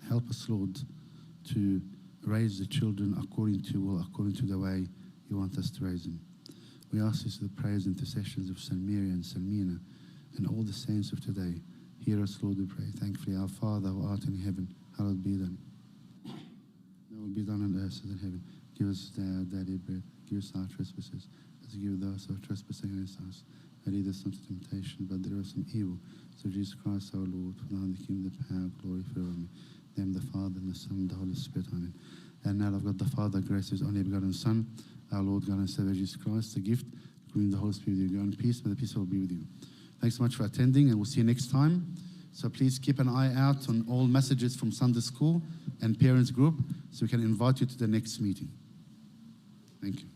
[SPEAKER 1] Help us, Lord, to raise the children according to your will, according to the way you want us to raise them. We ask this through the prayers and intercessions of St. Mary and St. Mina and all the saints of today. Hear us, Lord, we pray. Thankfully, our Father who art in heaven, hallowed be done. That will be done on earth as in heaven. Give us our daily bread. Give us our trespasses, as we give those who are trespassing against us. And lead us not into temptation, but deliver us from evil. So Jesus Christ our Lord, for thine is the kingdom, the power, glory forever. In the name of the Father, and the Son, and the Holy Spirit. Amen. And now of God the Father, grace is only begotten Son, our Lord God and Savior Jesus Christ, the gift, including the Holy Spirit with you. Go in peace, may the peace will be with you. Thanks so much for attending, and we'll see you next time. So please keep an eye out on all messages from Sunday School and Parents Group so we can invite you to the next meeting. Thank you.